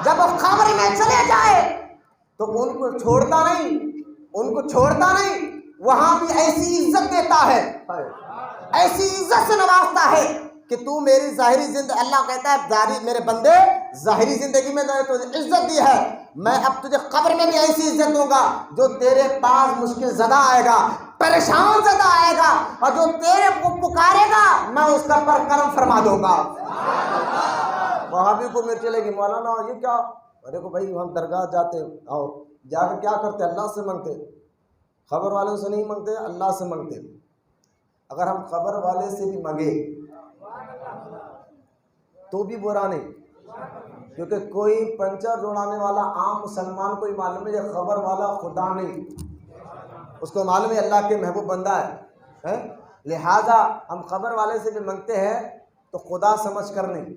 جب وہ قبر میں چلے جائے تو ان کو چھوڑتا نہیں، وہاں بھی ایسی عزت دیتا ہے، ایسی عزت سے نوازتا ہے کہ تو میری ظاہری زندگی، اللہ کہتا ہے میرے بندے ظاہری زندگی میں نے تجھے عزت دی ہے، میں اب تجھے قبر میں بھی ایسی عزت دوں گا، جو تیرے پاس مشکل زدہ آئے گا، پریشان زدہ آئے گا، اور جو تیرے کو پکارے گا میں اس کا پر کرم فرما دوں گا۔ وہابی کو میرے چلے گی مولانا یہ کیا؟ ارے کو بھائی ہم درگاہ جاتے اور جا کر کیا کرتے؟ اللہ سے مانگتے، خبر والوں سے نہیں مانگتے، اللہ سے مانگتے۔ اگر ہم خبر والے سے بھی مانگے تو بھی برا نہیں، کیونکہ کوئی پنچر جوڑانے والا عام مسلمان کو ہی معلوم ہے یہ خبر والا خدا نہیں، اس کو معلوم ہے اللہ کے محبوب بندہ ہے، لہذا ہم خبر والے سے بھی مانگتے ہیں تو خدا سمجھ کر نہیں۔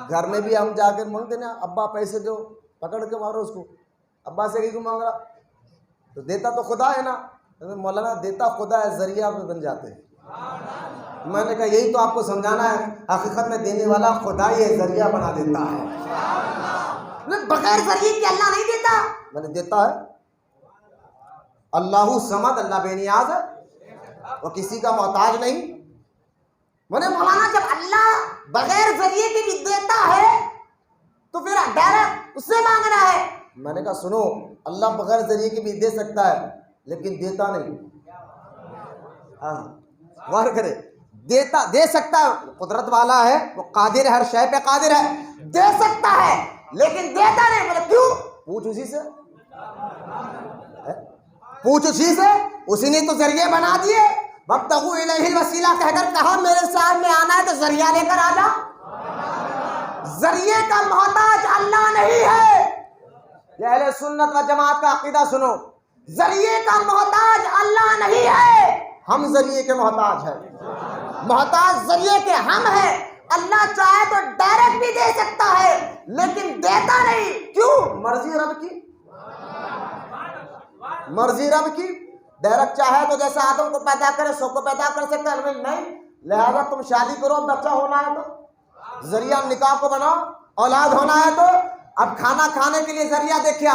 گھر میں بھی ہم جا کر مانگتے نا ابا پیسے دو، پکڑ کے مارو اس کو، ابا سے کیوں مانگ رہا؟ تو دیتا تو خدا ہے نا، مولانا دیتا خدا ہے، ذریعہ پہ بن جاتے ہیں۔ میں نے کہا یہی تو آپ کو سمجھانا ہے، حقیقت میں دینے والا خدا ہی ہے، ذریعہ بنا دیتا ہے۔ بغیر ذریعے کے اللہ نہیں دیتا؟ میں نے دیتا ہے۔ اللہ صمد، اللہ بے نیاز ہے، وہ کسی کا محتاج نہیں۔ میں مولانا جب اللہ بغیر ذریعے کے بھی دیتا ہے تو پھر ڈائریکٹ اس سے مانگنا ہے۔ میں نے کہا سنو، اللہ بغیر ذریعے کے بھی دے سکتا ہے لیکن دیتا نہیں۔ غور کرے، دیتا دے سکتا ہے، قدرت والا ہے، وہ قادر ہے، ہر شے پہ قادر ہے، دے سکتا ہے لیکن دیتا نہیں۔ بولے کیوں؟ پوچھ اسی سے، پوچھ اسی سے، اسی نے تو ذریعے بنا دیے۔ وابتغوا الیہ الوسیلہ کہہ کر کہا میرے سامنے آنا ہے تو ذریعہ لے کر آ جا۔ ذریعے کا محتاج اللہ نہیں ہے۔ یہ اہل سنت و جماعت کا عقیدہ سنو، ذریعے کا محتاج اللہ نہیں ہے، ہم ذریعے کے محتاج ہیں۔ محتاج ذریعے کے ہم ہیں۔ اللہ چاہے تو ڈائریکٹ بھی دے سکتا ہے لیکن دیتا نہیں۔ کیوں؟ مرضی رب کی، مرضی رب کی۔ ڈائریکٹ چاہے تو جیسے آدم کو پیدا کرے سب کو پیدا کر سکتا ہے، نہیں، لہذا تم شادی کرو، بچہ ہونا ہے تو ذریعہ نکاح کو بناؤ، اولاد ہونا ہے تو اب کھانا کھانے کے لیے ذریعہ دیکھیے۔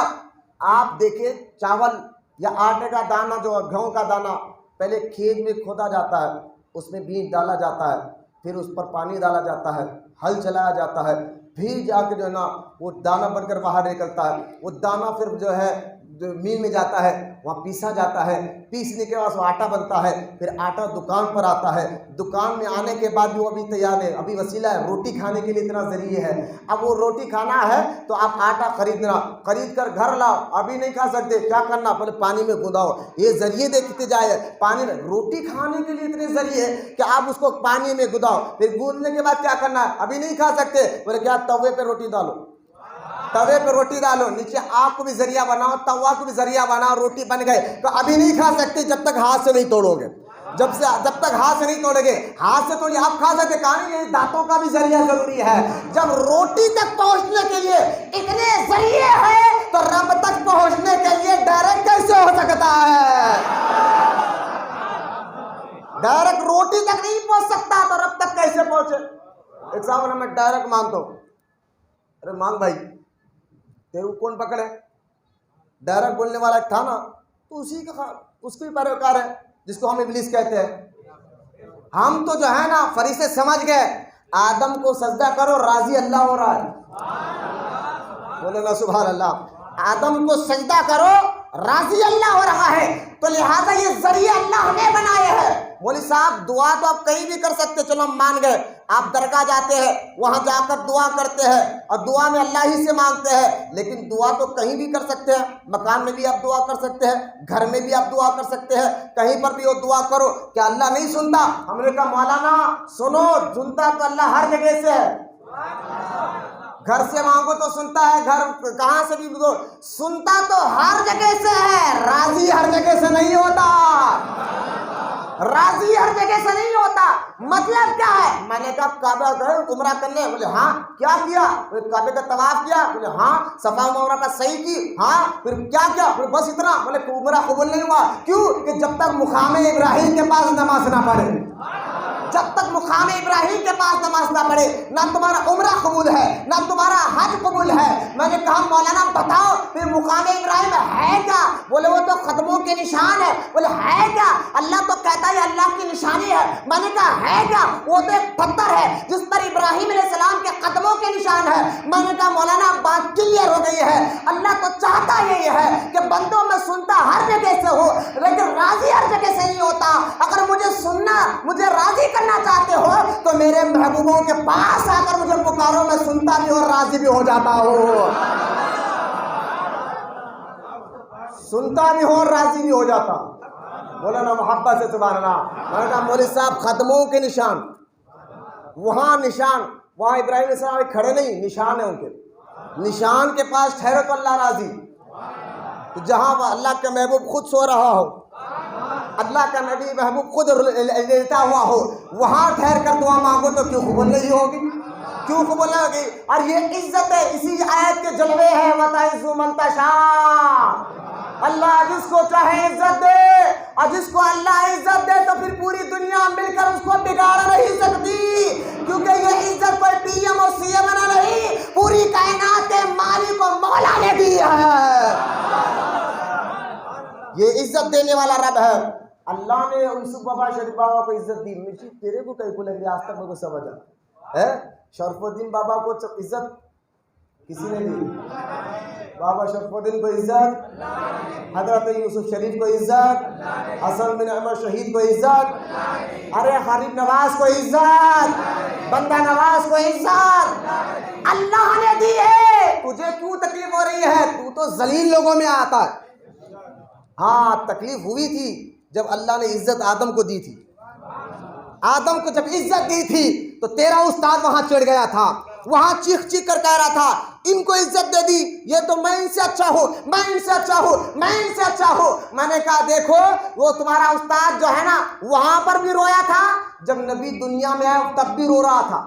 آپ دیکھیے چاول یا آٹے کا دانہ، جو گیہوں کا دانہ پہلے کھیت میں کھودا جاتا ہے، اس میں بیج ڈالا جاتا ہے، پھر اس پر پانی ڈالا جاتا ہے، ہل چلایا جاتا ہے، پھر جا کے جو ہے نا وہ دانہ بن کر باہر نکلتا ہے۔ وہ دانہ پھر جو ہے میل میں جاتا ہے، وہاں پیسا جاتا ہے، پیسنے کے بعد وہ آٹا بنتا ہے، پھر آٹا دکان پر آتا ہے، دکان میں آنے کے بعد بھی وہ ابھی تیار ہے، ابھی وسیلہ ہے، روٹی کھانے کے لیے اتنا ذریعہ ہے۔ اب وہ روٹی کھانا ہے تو آپ آٹا خریدنا، خرید کر گھر لاؤ، ابھی نہیں کھا سکتے، کیا کرنا؟ پہلے پانی میں گداؤ، یہ ذریعے دیکھتے جائے، پانی میں روٹی کھانے کے لیے اتنے ذریعے کہ آپ اس کو پانی میں گداؤ، پھر گودنے کے بعد کیا کرنا ہے؟ ابھی نہیں کھا سکتے، بولے کیا؟ توے پہ روٹی ڈالو، توے پہ روٹی ڈالو، نیچے آگ کو بھی ذریعہ بناؤ، توا کو بھی ذریعہ بناؤ، روٹی بن گئے۔ تو ابھی نہیں کھا سکتے جب تک ہاتھ سے نہیں توڑو گے، جب تک ہاتھ سے نہیں توڑے گے، ہاتھ سے توڑیے آپ کھا سکتے، کہانی یہ دانتوں کا بھی ذریعہ ضروری ہے۔ جب روٹی تک پہنچنے کے لیے اتنے ذریعے ہیں تو رب تک پہنچنے کے لیے ڈائریکٹ کیسے ہو سکتا ہے؟ ڈائریکٹ روٹی تک نہیں پہنچ سکتا تو رب تک کیسے پہنچے؟ ایک صاحب میں ڈائریکٹ مانگتا ہوں، ارے مانگ بھائی، تیرے کو کون پکڑے؟ ڈائریکٹ بولنے والا ایک تھا نا، تو اسی کا اس کو بھی پیروکار ہے جس کو ہم ابلیس کہتے ہیں۔ ہم تو جو ہے نا فرشتے سمجھ گئے، آدم کو سجدہ کرو راضی اللہ ہو رہا ہے، بولے نا سبحان اللہ، آدم کو سجدہ کرو راضی اللہ ہو رہا ہے، تو لہٰذا یہ ذریعہ اللہ نے بنائے ہیں۔ مولوی صاحب دعا تو آپ کہیں بھی کر سکتے، چلو ہم مان گئے، آپ درگاہ جاتے ہیں، وہاں جا کر دعا کرتے ہیں اور دعا میں اللہ ہی سے مانگتے ہیں، لیکن دعا تو کہیں بھی کر سکتے ہیں، مکان میں بھی آپ دعا کر سکتے ہیں، گھر میں بھی آپ دعا کر سکتے ہیں، کہیں پر بھی وہ دعا کرو، کیا اللہ نہیں سنتا؟ ہم نے کہا مولانا سنو، سنتا تو اللہ ہر جگہ سے ہے، گھر سے مانگو تو سنتا ہے، گھر کہاں سے بھی سنتا تو ہر جگہ سے ہے، راضی ہر جگہ سے نہیں ہوتا، راضی ہر جگہ سے نہیں ہوتا۔ مطلب کیا ہے؟ میں نے کہا کعبہ گئے عمرہ کرنے، بولے ہاں، کیا کیا؟ کعبے کا طواف کیا، بولے ہاں، صفا مروا کا صحیح کی، ہاں، پھر کیا کیا؟ بولے بس اتنا، بولے عمرہ قبول نہیں ہوا، کیوں؟ کہ جب تک مقام ابراہیم کے پاس نماز نہ پڑھے، جب تک مقام ابراہیم کے پاس نماز نہ پڑھے نہ تمہارا عمرہ قبول ہے نہ تمہارا حج قبول ہے۔ میں نے کہا مولانا بتاؤ پھر مقام ابراہیم ہے کیا؟ بولے وہ تو قدموں کے نشان ہے۔ بولے ہے کیا؟ اللہ تو کہتا ہے اللہ کی نشانی ہے۔ میں نے کہا ہے کیا؟ وہ تو ایک پتھر ہے جس پر ابراہیم علیہ السلام کے قدموں کے نشان ہے۔ میں نے کہا مولانا بات کلیئر ہو گئی ہے، اللہ تو چاہتا یہی ہے کہ بندوں میں سنتا ہر جگہ سے ہو لیکن راضی ہر جگہ سے نہیں ہوتا۔ اگر مجھے سننا، مجھے راضی کرنا چاہتے ہو تو میرے محبوبوں کے پاس آ کر مجھے پکارو، میں سنتا بھی اور راضی بھی ہو جاتا ہوں، سنتا بھی ہو اور راضی بھی ہو جاتا ہوں۔ بولا نا محبت سے سبحان اللہ۔ میں نے کہا مولوی صاحب قدموں کے نشان، وہاں نشان، وہاں ابراہیم علیہ السلام کھڑے نہیں، نشان ہے ان کے، نشان کے پاس ٹھہرو تو اللہ راضی۔ تو جہاں اللہ کا محبوب خود سو رہا ہو، اللہ کا نبی محبوب خود لیٹا ہوا ہو، وہاں ٹھہر کر دعا مانگو تو کیوں قبول نہیں ہوگی؟ کیوں قبول نہیں ہوگی؟ اور یہ عزت ہے، اسی آیت کے جلوے ہیں، وَتَعِزُّ مَن تَشَاءُ۔ اللہ جس کو چاہے عزت دے، اور جس کو اللہ عزت دے تو پھر پوری دنیا مل کر اس کو بگاڑ نہیں سکتی، کیونکہ یہ عزت کوئی پی ایم اور سی ایم نہیں، پوری کائنات کے مالک و ہے. یہ عزت دینے والا رب ہے. اللہ نے یوسف بابا شریف بابا کو عزت دی. مجھے تیرے کو کہیں کو لگ رہی آج تک میرے کو سمجھ ہے. شرف الدین بابا کو عزت کسی نے دی؟ بابا شرف الدین کو عزت, حضرت یوسف شریف کو عزت, حسن بن احمد شہید کو عزت, ارے غریب نواز کو عزت, بندہ نواز کو عزت اللہ نے دی ہے. تجھے کیوں تکلیف ہو رہی ہے؟ تو تو ذلیل لوگوں میں آتا ہے. ہاں تکلیف ہوئی تھی جب اللہ نے عزت آدم کو دی تھی. آدم کو جب عزت دی تھی تو تیرا استاد وہاں چڑھ گیا تھا, وہاں چیخ چیخ کر کہہ رہا تھا ان کو عزت دے دی, یہ تو میں ان سے اچھا ہوں, میں ان سے اچھا ہوں, میں ان سے اچھا ہوں. میں نے کہا دیکھو وہ تمہارا استاد جو ہے نا وہاں پر بھی رویا تھا, جب نبی دنیا میں آئے تب بھی رو رہا تھا.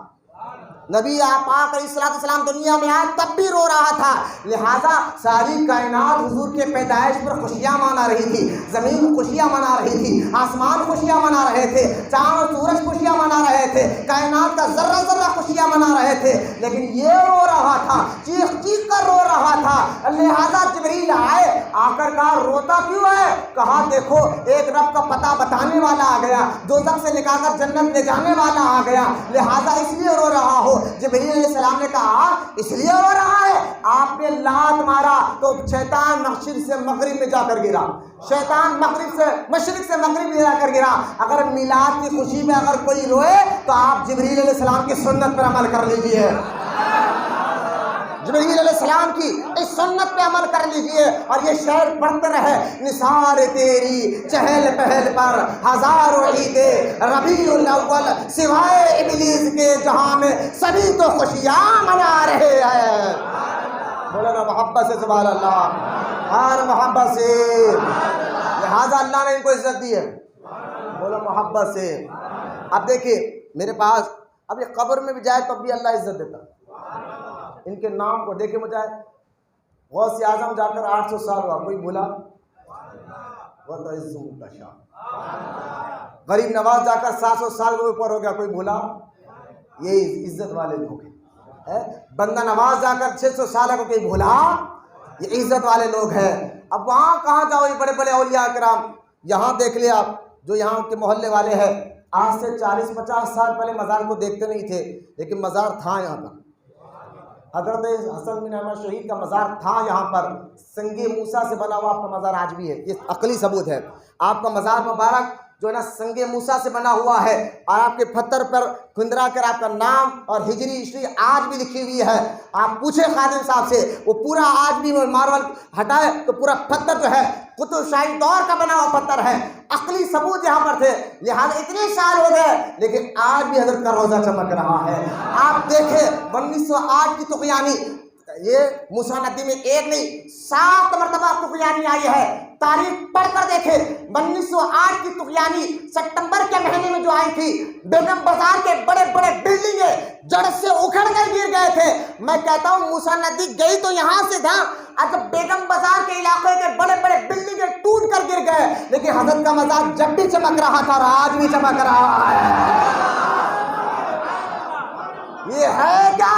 نبی پاک علیہ السلام دنیا میں آئے تب بھی رو رہا تھا. لہٰذا ساری کائنات حضور کے پیدائش پر خوشیاں منا رہی تھی, زمین خوشیاں منا رہی تھی, آسمان خوشیاں منا رہے تھے, چاند اور سورج خوشیاں منا رہے تھے, کائنات کا ذرہ ذرہ خوشیاں منا رہے تھے, لیکن یہ رو رہا تھا, چیخ چیخ کر رو رہا تھا. لہٰذا جبریل آئے, آ کر کہا روتا کیوں ہے؟ کہا دیکھو ایک رب کا پتہ بتانے والا آ گیا, دوزخ سے نکال کر جنت لے جانے والا آ گیا, لہٰذا اس لیے رو رہا ہو. جبریل علیہ السلام نے کہا اس لیے ہو رہا ہے آپ نے لات مارا تو شیطان مشرق سے مغرب میں جا کر گرا, شیطان مشرق سے مغرب میں جا کر گرا. اگر میلاد کی خوشی میں اگر کوئی روئے تو آپ جبریل علیہ السلام کی سنت پر عمل کر لیجئے, جبریل علیہ السلام کی اس سنت پہ عمل کر لیجئے. اور یہ شعر پڑھتے رہے, نثار تیری چہل پہل پر ہزاروں عیدیں ربیع الاول سوائے ابلیس کے جہاں میں سبھی تو خوشیاں منا رہے ہیں. بولو نا محبت سے سبحان اللہ, اور محبت سے. لہٰذا اللہ نے ان کو عزت دی ہے, بولو محبت سے. اب دیکھیے میرے پاس اب یہ قبر میں بھی جائے تب بھی اللہ عزت دیتا. ان کے نام کو دیکھے مجھے غوث اعظم جا کر 800 سال ہوا, کوئی بھولا؟ غریب نواز جا کر 700 سال کے اوپر ہو گیا, کوئی بھولا؟ یہ عزت والے لوگ ہیں. بندہ نواز جا کر 600 سال کو کوئی بھولا؟ یہ عزت والے لوگ ہیں. اب وہاں کہاں جاؤ یہ بڑے بڑے اولیاء کرام, یہاں دیکھ لیں آپ جو یہاں کے محلے والے ہیں, آج سے 40-50 سال پہلے مزار کو دیکھتے نہیں تھے, لیکن مزار تھا یہاں پر. حضرت حسن بن احمد شہید کا مزار تھا یہاں پر, سنگ موسیٰ سے بنا ہوا آپ کا مزار آج بھی ہے. یہ عقلی ثبوت ہے. آپ کا مزار مبارک جو ہے نا سنگ موسیٰ سے بنا ہوا ہے, اور آپ کے پتھر پر کھندرا کر آپ کا نام اور ہجری عشری آج بھی لکھی ہوئی ہے. آپ پوچھیں خادم صاحب سے, وہ پورا آج بھی مارول ہٹائے تو پورا پتھر جو ہے قطب شاہی دور کا بنا ہوا پتھر ہے. عقلی ثبوت یہاں پر تھے. لہٰذا اتنے سال ہو گئے لیکن آج بھی حضرت کا روزہ چمک رہا ہے. آپ دیکھیں 1908 کی تقیانی, یہ موسیٰ ندی میں ایک نہیں 7 مرتبہ تقیانی آئی ہے. تاریخ پڑھ کر دیکھیں 1908 کی تقیانی ستمبر کے مہینے میں جو آئی تھی, بیگم بازار کے بڑے بڑے بلڈنگیں جڑ سے اکھڑ کر گر گئے تھے. میں کہتا ہوں موسیٰ ندی گئی تو یہاں سے تھا, اب بیگم بازار کے علاقے کے بڑے بڑے بلڈنگیں ٹوٹ کر گر گئے, لیکن حضرت کا مزار جب بھی چمک رہا تھا اور آج بھی چمک رہا ہے. یہ ہے کیا؟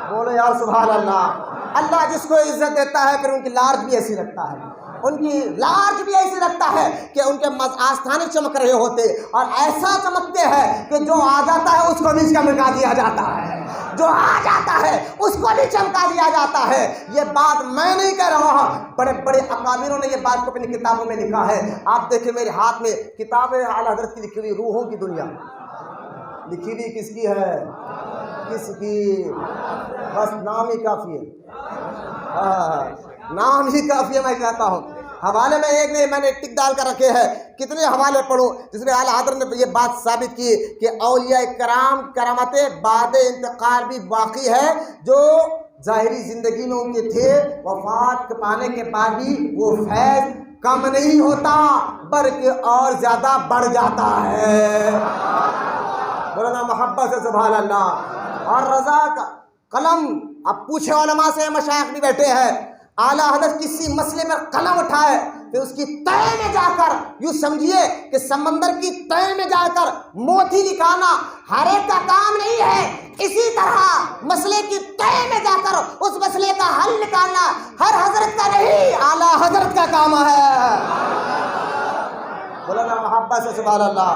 بولو یار سبحان اللہ. اللہ جس کو عزت دیتا ہے پھر ان کی لارج بھی ایسی رکھتا ہے, ان کی لارج بھی ایسی رکھتا ہے کہ ان کے آستانے چمک رہے ہوتے, اور ایسا چمکتے ہیں کہ جو آ جاتا ہے اس کو بھی چمکا دیا جاتا ہے, جو آ جاتا ہے اس کو بھی چمکا دیا جاتا ہے. یہ بات میں نہیں کہہ رہا ہوں, بڑے بڑے اکابروں نے یہ بات کو اپنی کتابوں میں لکھا ہے. آپ دیکھیں میرے ہاتھ میں کتاب ہے اعلیٰ حضرت کی لکھی ہوئی روحوں کی دنیا. لکھی ہوئی کس کی ہے؟ کس کی؟ بس نام ہی کافی ہے, نام ہی کافی ہے. میں کہتا ہوں حوالے میں ایک نہیں, میں نے ٹک ڈال کر رکھے ہیں, کتنے حوالے پڑھوں جس میں اعلیٰ حضرت نے یہ بات ثابت کی کہ اولیاء کرام کرامتیں بعد انتقال بھی باقی ہے. جو ظاہری زندگی میں ان کے تھے, وفات پانے کے بعد بھی وہ فیض کم نہیں ہوتا بلکہ اور زیادہ بڑھ جاتا ہے. بولنا محبت سے سبحان اللہ. اور رضا کا قلم, اب پوچھے علماء سے, مشائخ بھی بیٹھے ہیں, اعلیٰ حضرت کسی مسئلے میں قلم اٹھائے پھر اس کی تہہ میں جا کر, یوں سمجھیے کہ سمندر کی تہہ میں جا کر موتی نکالنا ہر ایک کا کام نہیں ہے. اسی طرح مسئلے کی تہہ میں جا کر کر اس مسئلے کا حل نکالنا ہر حضرت کا نہیں، اعلیٰ حضرت کا کام ہے۔ بولا نا محبت سے سبحان اللہ۔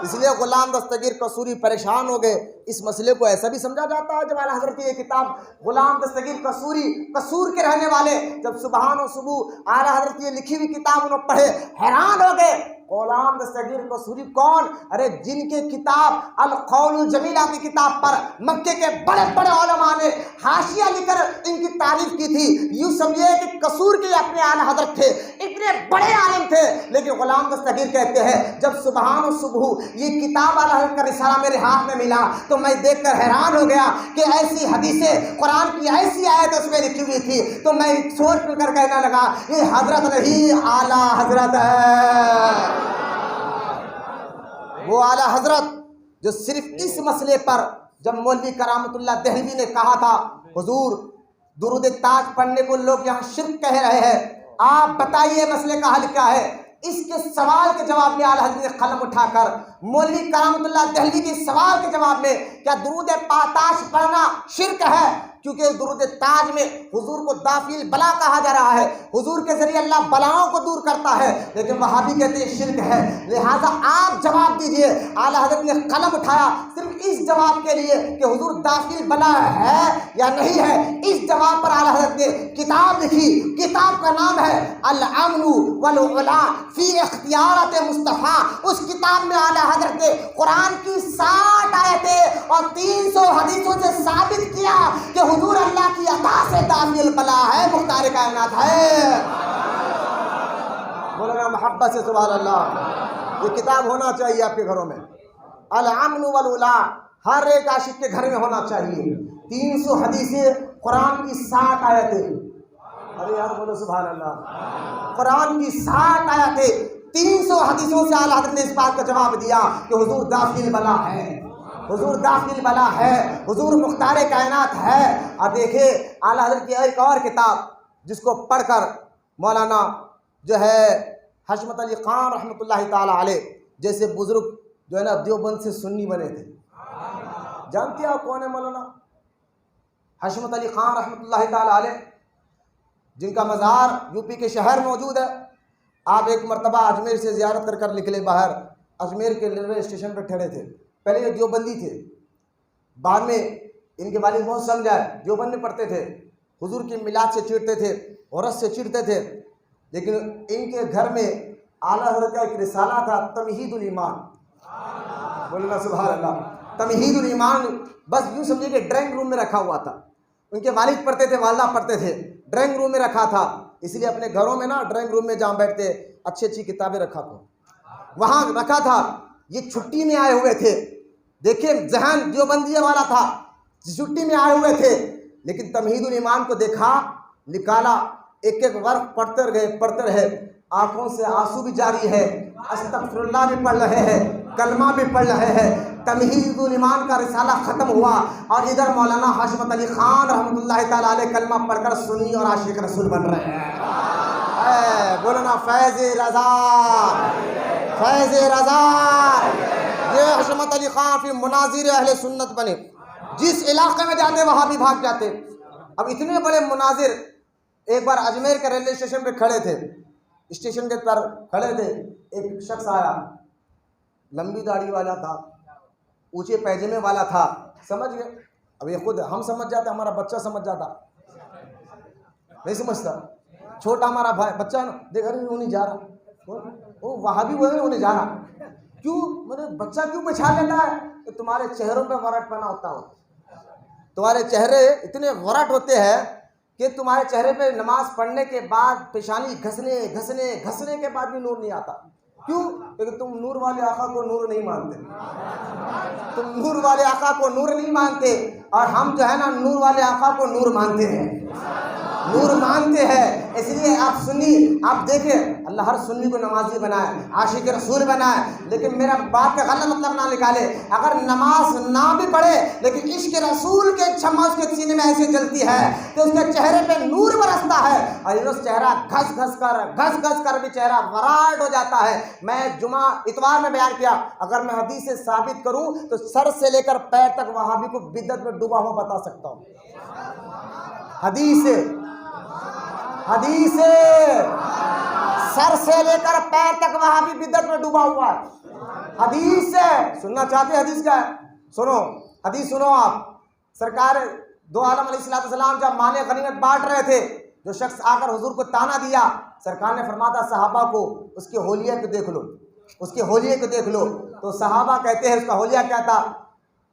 اس لیے غلام دستگیر قصوری پریشان ہو گئے۔ اس مسئلے کو ایسا بھی سمجھا جاتا ہے جب اعلیٰ حضرت کی یہ کتاب غلام دستگیر قصوری قصور کے رہنے والے جب سبحان و صبح اعلیٰ حضرت کی یہ لکھی ہوئی کتاب انہوں پڑھے، حیران ہو گئے۔ غلام دستگیر قصوری کون؟ ارے جن کے کتاب القول الجمیلہ کی کتاب پر مکے کے بڑے بڑے علماء نے حاشیہ لکھ کر ان کی تعریف کی تھی۔ یوں سمجھے کہ قصور کے اپنے اعلیٰ حضرت تھے، اتنے بڑے عالم تھے، لیکن غلام دستگیر کہتے ہیں جب سبحان و صبح یہ کتاب اعلیٰ حضرت کا رسالہ میرے ہاتھ میں ملا تو میں دیکھ کر حیران ہو گیا کہ ایسی حدیثیں قرآن کی ایسی آیت اس میں لکھی ہوئی تھی، تو میں سوچ کر کہنے لگا یہ حضرت نہیں اعلیٰ حضرت ہے۔ وہ اعلیٰ حضرت جو صرف اس مسئلے پر جب مولوی کرامت اللہ دہلوی نے کہا تھا حضور درود تاج پڑھنے کو لوگ یہاں شرک کہہ رہے ہیں، آپ بتائیے مسئلے کا حل کیا ہے، اس کے سوال کے جواب میں اعلیٰ حضرت نے قلم اٹھا کر مولوی کرامت اللہ دہلوی کے سوال کے جواب میں کیا درود پاتاش پڑھنا شرک ہے؟ کیونکہ درود تاج میں حضور کو دافع البلا کہا جا رہا ہے، حضور کے ذریعے اللہ بلاؤں کو دور کرتا ہے، لیکن وہابی کہتے ہیں شرک ہے، لہٰذا آپ جواب دیجئے۔ اعلیٰ حضرت نے قلم اٹھایا صرف اس جواب کے لیے کہ حضور دافع البلا ہے یا نہیں ہے۔ اس جواب پر اعلیٰ حضرت نے کتاب لکھی، کتاب کا نام ہے الامن والعلا فی اختیارات مصطفیٰ۔ اس کتاب میں اعلیٰ حضرت نے قرآن کی 60 آیتیں اور 300 حدیثوں سے ثابت کیا کہ حضور اللہ کی عطا سے دافع البلا ہے، مختار کائنات ہے۔ بولنا محبت سے سبحان اللہ۔ یہ کتاب ہونا چاہیے آپ کے گھروں میں، الامن والعلا ہر ایک عاشق کے گھر میں ہونا چاہیے۔ 300 حدیثیں، قرآن کی 60 آیتیں، ارے یار بولو سبحان اللہ، قرآن کی 60 آیتیں 300 حدیثوں سے اعلیٰ حضرت نے اس بات کا جواب دیا کہ حضور دافع البلا ہے، حضور دافع البلا ہے، حضور مختار کائنات ہے۔ اور دیکھیں اعلیٰ حضرت کی ایک اور کتاب جس کو پڑھ کر مولانا جو ہے حشمت علی خان رحمۃ اللہ تعالی علیہ جیسے بزرگ جو ہے نا دیوبند سے سنی بنے تھے، جانتے ہیں آپ کون ہے مولانا حشمت علی خان رحمۃ اللہ تعالی علیہ، جن کا مزار یو پی کے شہر موجود ہے۔ آپ ایک مرتبہ اجمیر سے زیارت کر نکلے باہر، اجمیر کے ریلوے اسٹیشن پہ ٹھہرے تھے۔ پہلے یہ دیوبندی تھے، بعد میں ان کے والد بہت سمجھائے، دیوبند میں پڑھتے تھے، حضور کی میلاد سے چڑھتے تھے، عورت سے چڑھتے تھے، لیکن ان کے گھر میں اعلیٰ حضرت کا ایک رسالہ تھا تمہید الایمان، بولنا سبحان اللہ، تمہید الایمان، بس یوں سمجھے کہ ڈرائنگ روم میں رکھا ہوا تھا۔ ان کے والد پڑھتے تھے، والدہ پڑھتے تھے، ڈرائنگ روم میں رکھا تھا، اس لیے اپنے گھروں میں نا ڈرائنگ روم میں جہاں بیٹھتے اچھی اچھی کتابیں رکھا کرو، وہاں رکھا تھا۔ یہ چھٹی میں آئے ہوئے تھے، دیکھیں ذہن دیوبندیہ والا تھا، چھٹی میں آئے ہوئے تھے، لیکن تمہید الایمان کو دیکھا، نکالا، ایک ایک ورق پڑھتے رہے، آنکھوں سے آنسو بھی جاری ہے، استغفر اللہ بھی پڑھ رہے ہیں، کلمہ بھی پڑھ رہے ہیں۔ تمہید الایمان کا رسالہ ختم ہوا اور ادھر مولانا حشمت علی خان رحمۃ اللہ تعالی علیہ کلمہ پڑھ کر سنی اور عاشق رسول بن رہے ہیں۔ بولنا فیض رضا، فیض رضا۔ یہ حشمت علی خان پھر مناظر اہل سنت بنے، جس علاقے میں جاتے وہاں بھی بھاگ جاتے۔ اب اتنے بڑے مناظر، ایک بار اجمیر کے ریلوے اسٹیشن پہ کھڑے تھے، اسٹیشن کے پر کھڑے تھے، ایک شخص آیا، لمبی داڑھی والا تھا، اونچے پیجامے والا تھا، سمجھ گئے؟ اب یہ خود ہم سمجھ جاتے، ہمارا بچہ سمجھ جاتا، نہیں سمجھتا، چھوٹا ہمارا بھائی بچہ دیکھ رہے وہ نہیں جا رہا، وہ وہاں بھی وہ نہیں جا رہا، کیوں؟ میرے بچہ کیوں پہچان لیتا ہے کہ تمہارے چہروں پہ غرٹ پنا ہوتا ہو، تمہارے چہرے اتنے غرٹ ہوتے ہیں کہ تمہارے چہرے پہ نماز پڑھنے کے بعد پیشانی گھسنے کے بعد بھی نور نہیں آتا، کیوں؟ کیونکہ تم نور والے آقا کو نور نہیں مانتے، تم نور والے آقا کو نور نہیں مانتے، اور ہم جو ہے نا نور والے آقا کو نور مانتے ہیں۔ نور مانتے ہیں. اس لیے آپ سنی، آپ دیکھیں اللہ ہر سنی کو نمازی بنائے، عاشق رسول بنائے، لیکن میرا بات کا غلط مطلب نہ نکالے. اگر نماز نہ بھی پڑھے لیکن عشق رسول کے چھما اس کے سینے میں ایسے جلتی ہے کہ اس کے چہرے پہ نور برستا ہے، اور یہ چہرہ گھس گھس کر بھی چہرہ وراٹ ہو جاتا ہے. میں جمعہ اتوار میں بیان کیا، اگر میں حدیث سے ثابت کروں تو سر سے لے کر پیر تک وہابی کو بدعت میں ڈوبا ہوا بتا سکتا ہوں. حدیث سر سے لے کر پیر تک وہابی بدعت میں ڈوبا ہوا ہے. حدیث سے سننا چاہتے ہیں؟ حدیث کیا ہے؟ سنو حدیث سنو. آپ سرکار دو عالم علیہ السلام جب مال غنیمت بانٹ رہے تھے، جو شخص آ کر حضور کو تانا دیا، سرکار نے فرمایا صحابہ کو اس کے حولیے کو دیکھ لو، اس کے حولیے کو دیکھ لو. تو صحابہ کہتے ہیں اس کا حولیہ کیا تھا؟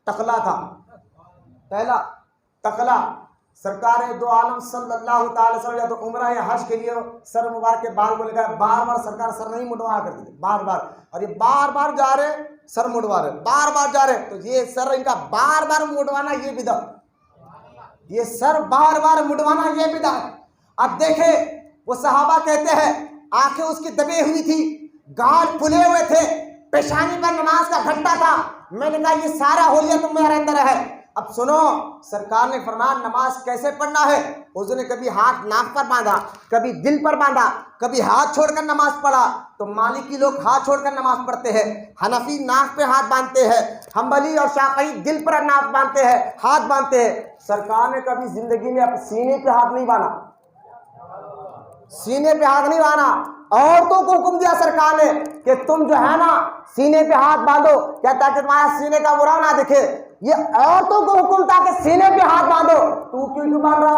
ٹکلا تھا. پہلا ٹکلا. سرکار دو عالم صلی اللہ تعالی وسلم یا تو عمرہ یا حج کے لیے سر مبارک کے بال کو لے کر بار بار سرکار سر نہیں مڈوایا کرتے تھے، بار بار. اور یہ بار بار جا رہے سر مڈوا رہے، بار بار جا رہے، تو یہ سر ان کا بار بار مڈوانا یہ بدعت، یہ سر بار بار مڈوانا یہ بدعت. اب دیکھیں وہ صحابہ کہتے ہیں آنکھیں اس کی دبی ہوئی تھی، گال پھلے ہوئے تھے، پیشانی پر نماز کا گھنٹہ تھا. میں نے کہا یہ سارا حولیہ تمہارے اندر ہے. اب سنو، سرکار نے فرمایا نماز کیسے پڑھنا ہے. حضور نے کبھی ہاتھ ناک پر باندھا، کبھی دل پر باندھا، کبھی ہاتھ چھوڑ کر نماز پڑھا. تو مالکی لوگ ہاتھ چھوڑ کر نماز پڑھتے ہیں، حنفی ناک پہ ہاتھ باندھتے ہیں، حنبلی اور شافعی دل پر ناک باندھتے ہیں، ہاتھ باندھتے ہیں. سرکار نے کبھی زندگی میں اپنے سینے پہ ہاتھ نہیں باندھا، سینے پہ ہاتھ نہیں باندھا. عورتوں کو حکم دیا سرکار نے کہ تم جو ہے نا سینے پہ ہاتھ باندھو، کیا تاکہ تمہارا سینے کا برا نہ دکھے. یہ عورتوں کو حکم تھا کہ سینے پہ ہاتھ باندھو، تو کیوں باندھ رہا؟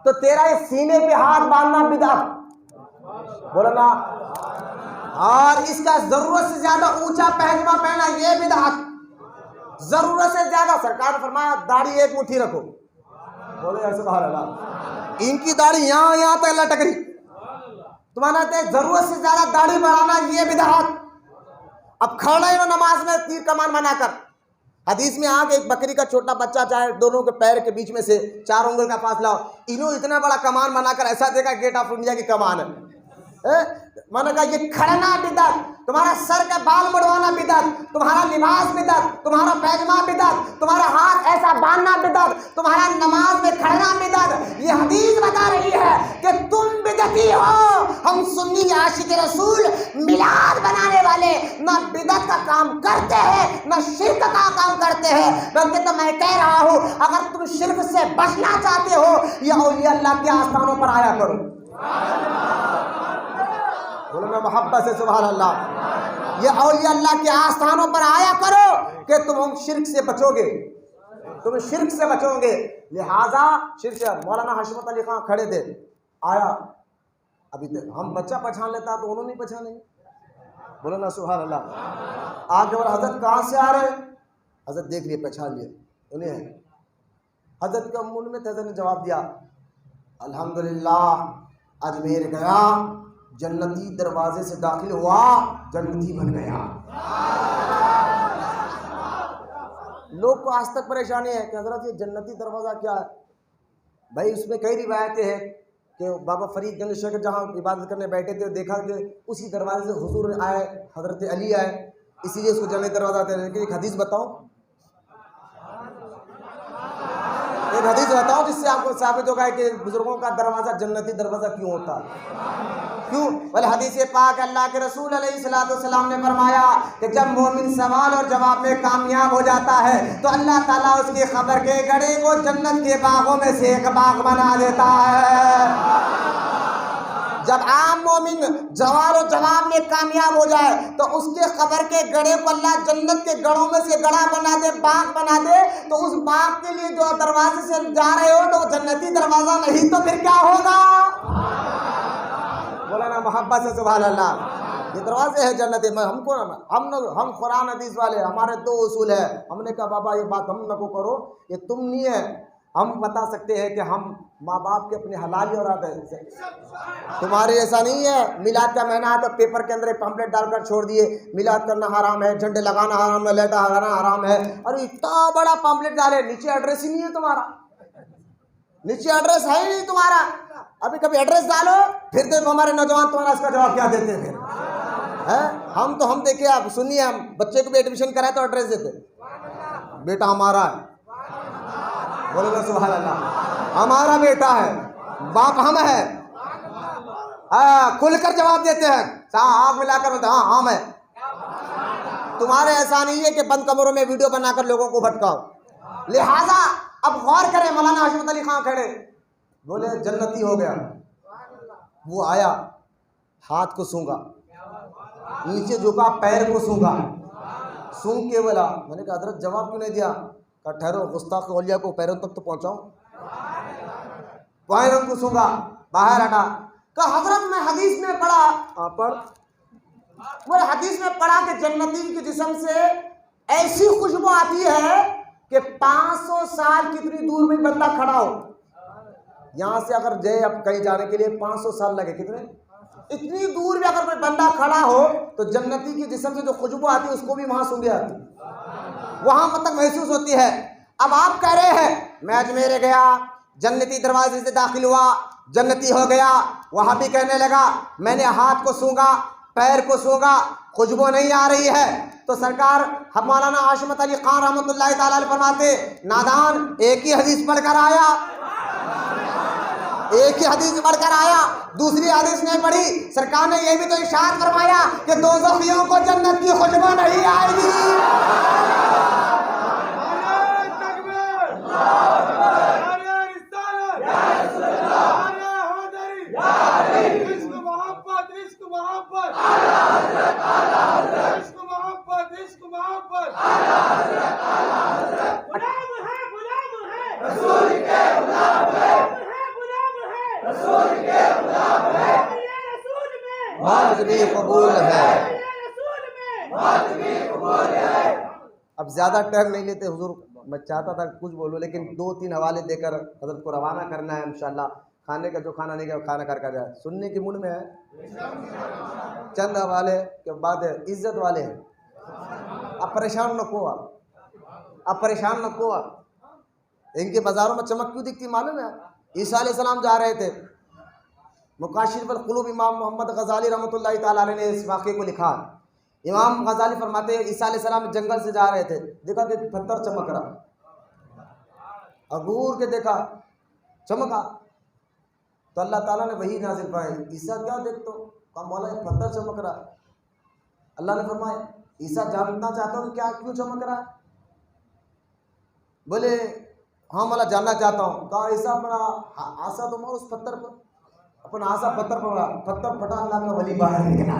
تو تیرا یہ سینے پہ ہاتھ باندھنا بدعت، بولو نا. اور اس کا ضرورت سے زیادہ اونچا پہنوا پہنا یہ بدعت، ضرورت سے زیادہ. سرکار نے فرمایا داڑھی ایک مٹھی رکھو، بولو یا سبحان اللہ. ان کی داڑھی یہاں تک لٹک رہی، تمہارا ضرورت سے زیادہ داڑھی بڑھانا یہ بدعت. اب کھڑے ہو نماز میں تیر کمان بنا کر. حدیث میں آ کے ایک بکری کا چھوٹا بچہ چاہے دونوں کے پیر کے بیچ میں سے 4 انگل کا فاصلہ ہو، انہوں اتنا بڑا کمان بنا کر ایسا دیکھا گیٹ آف انڈیا کی کمان ہے. میں نے کہا یہ کھڑنا بدعت، تمہارا سر کا بال مڑوانا بدعت، تمہارا لباس بدعت، تمہارا پیجامہ بدعت، تمہارا ہاتھ ایسا باندھنا بدعت، تمہارا نماز میں کھڑنا بدعت. یہ حدیث بتا رہی ہے کہ تم بدعتی ہو. ہم سنی عاشق رسول میلاد بنانے والے نہ بدعت کا کام کرتے ہیں نہ شرک کا کام کرتے ہیں، بلکہ تو میں کہہ رہا ہوں اگر تم شرک سے بچنا چاہتے ہو یا اولیاء اللہ کے آستانوں پر آیا کرو. بولو میں محبت سے سبحان اللہ. یہ اولیاء اللہ کے آستانوں پر آیا کرو کہ تم شرک سے بچو گے، تم شرک سے بچو گے. لہذا شرک سے مولانا حشمت علی خان کھڑے تھے، آیا ابھی تک ہم بچہ پہچان لیتا تو انہوں نے پہچانے. بولو نا سبحان اللہ. آگے اور حضرت کہاں سے آ رہے ہیں؟ حضرت دیکھ لیے پہچان لیے انہیں ہے. حضرت کا منہ میں حضرت نے جواب دیا الحمدللہ اجمیر گیا، جنتی دروازے سے داخل ہوا، جنتی بن گیا. لوگ کو آج تک پریشانی ہے کہ حضرت یہ جنتی دروازہ کیا ہے؟ بھائی اس میں کئی روایتیں ہیں کہ بابا فرید گنج شیخ جہاں عبادت کرنے بیٹھے تھے دیکھا کہ اسی دروازے سے حضور آئے، حضرت علی آئے، اسی لیے اس کو جنتی دروازہ کہتے ہیں. لیکن ایک حدیث بتاؤں، ایک حدیث بتاؤں جس سے آپ کو ثابت ہوگا کہ بزرگوں کا دروازہ جنتی دروازہ کیوں ہوتا ہے. کیوں؟ بل حدیث پاک اللہ کے رسول علیہ السلام نے فرمایا کہ جب مومن سوال اور جواب میں کامیاب ہو جاتا ہے تو اللہ تعالیٰ اس کی خبر کے گڑھے کو جنت کے باغوں میں سے ایک باغ بنا دیتا ہے. جب عام مومن سوال و جواب میں کامیاب ہو جائے تو اس کے خبر کے گڑھے کو اللہ جنت کے گڑھوں میں سے گڑھا بنا دے، باغ بنا دے. تو اس باغ کے لیے جو دروازے سے جا رہے ہو تو جنتی دروازہ نہیں تو پھر کیا ہوگا؟ مولانا محبت سے سبحان اللہ. یہ دروازے ہیں جنت میں. ہم قرآن حدیث والے، ہمارے 2 اصول ہے. ہم نے کہا بابا یہ بات ہم نہ کو کرو، یہ تم نہیں ہے. ہم بتا سکتے ہیں کہ ہم ماں باپ کے اپنے حلالی اور تمہارے ایسا نہیں ہے. میلاد کا مہینہ ہے تو پیپر کے اندر ایک پمپلیٹ ڈال کر چھوڑ دیے میلاد کرنا حرام ہے، جھنڈے لگانا حرام ہے، لیٹا لگانا حرام ہے. اور اتنا بڑا پمپلیٹ ڈالے نیچے ایڈریس ہی نہیں ہے تمہارا. نیچے ایڈریس ہے ہی نہیں تمہارا. ابھی کبھی ایڈریس ڈالو پھر دیکھو ہمارے نوجوان تمہارا اس کا جواب کیا دیتے ہیں. ہم دیکھیں آپ سنیے, ہم بچے کو بھی ایڈمیشن کرائے تو ایڈریس دیتے, بیٹا ہمارا ہے, بولو نا سبحان اللہ, ہمارا بیٹا ہے, باپ ہم ہے, کھل کر جواب دیتے ہیں, آنکھ ملا کر بولتے ہاں ہم ہے. تمہارے ایسا نہیں ہے کہ بند کمروں میں ویڈیو بنا کر لوگوں کو بھٹکاؤ. لہذا اب غور کریں, مولانا حشمت علی خان کھڑے بولے جنتی ہو گیا. وہ آیا, ہاتھ کو سونگا, نیچے جھکا, پیر کو سونگا, سونگ کے بولا. میں نے کہا حضرت جواب کیوں نہیں دیا؟ کہا ٹھہرو, گستاخ اولیاء کو پیروں تک تو پہنچاؤں. پیروں کو سونگا, باہر ہٹا. کہا حضرت میں حدیث میں پڑھا, وہ حدیث میں پڑھا کہ جنتی کے جسم سے ایسی خوشبو آتی ہے کہ 500 سال کتنی دور میں بندہ کھڑا ہو, یہاں سے اگر جائے اب کہیں جانے کے لیے 500 سال لگے, کتنے, اتنی دور میں اگر کوئی بندہ کھڑا ہو تو جنتی کے جسم سے جو خوشبو آتی ہے اس کو بھی وہاں سونگے آتی, وہاں تک محسوس ہوتی ہے. اب آپ کہہ رہے ہیں میں اجمیر گیا, جنتی دروازے سے داخل ہوا, جنتی ہو گیا. وہاں بھی کہنے لگا میں نے ہاتھ کو سونگا, پیر کو سونگا, خوشبو نہیں آ رہی ہے. تو سرکار مولانا حشمت علی خان رحمۃ اللہ تعالی علیہ فرماتے نادان ایک ہی حدیث پڑھ کر آیا, ایک ہی حدیث پڑھ کر آیا, دوسری حدیث نہیں پڑھی. سرکار نے یہ بھی تو ارشاد فرمایا کہ دوزخیوں کو جنت کی خوشبو نہیں آئے گی. قبول ہے. اب زیادہ ٹائم نہیں لیتے حضور, میں چاہتا تھا کچھ بولوں لیکن 2-3 حوالے دے کر حضرت کو روانہ کرنا ہے انشاءاللہ. کھانے کا جو کھانا نہیں گیا کھانا کر کر جائے, سننے کی موڈ میں ہے. چند حوالے کے بعد عزت والے ہیں, اب پریشان نہ کو, اب پریشان نہ کو. ان کے بازاروں میں چمک کیوں دکھتی معلوم ہے؟ عیسیٰ علیہ السلام جا رہے تھے, مکاشف القلوب امام محمد غزالی رحمۃ اللہ تعالیٰ علیہ نے اس واقعے کو لکھا. امام غزالی فرماتے ہیں عیسیٰ علیہ السلام جنگل سے جا رہے تھے, دیکھا کہ پتھر چمک رہا, عبور کے دیکھا چمکا, تو اللہ تعالیٰ نے وہی نازل فرمائی عیسیٰ کیا دیکھتے ہو؟ کہا مولا یہ پتھر چمک رہا. اللہ نے فرمایا عیسیٰ جاننا چاہتا ہوں کیا کیوں چمک رہا ہے؟ بولے ہاں مولا جاننا چاہتا ہوں. کہا عیسیٰ اپنا آسا تو مار اس پتھر پر, اپنا آسا پتھر پر مارا, پتھر پھٹا, اللہ کا ولی باہر نکلا.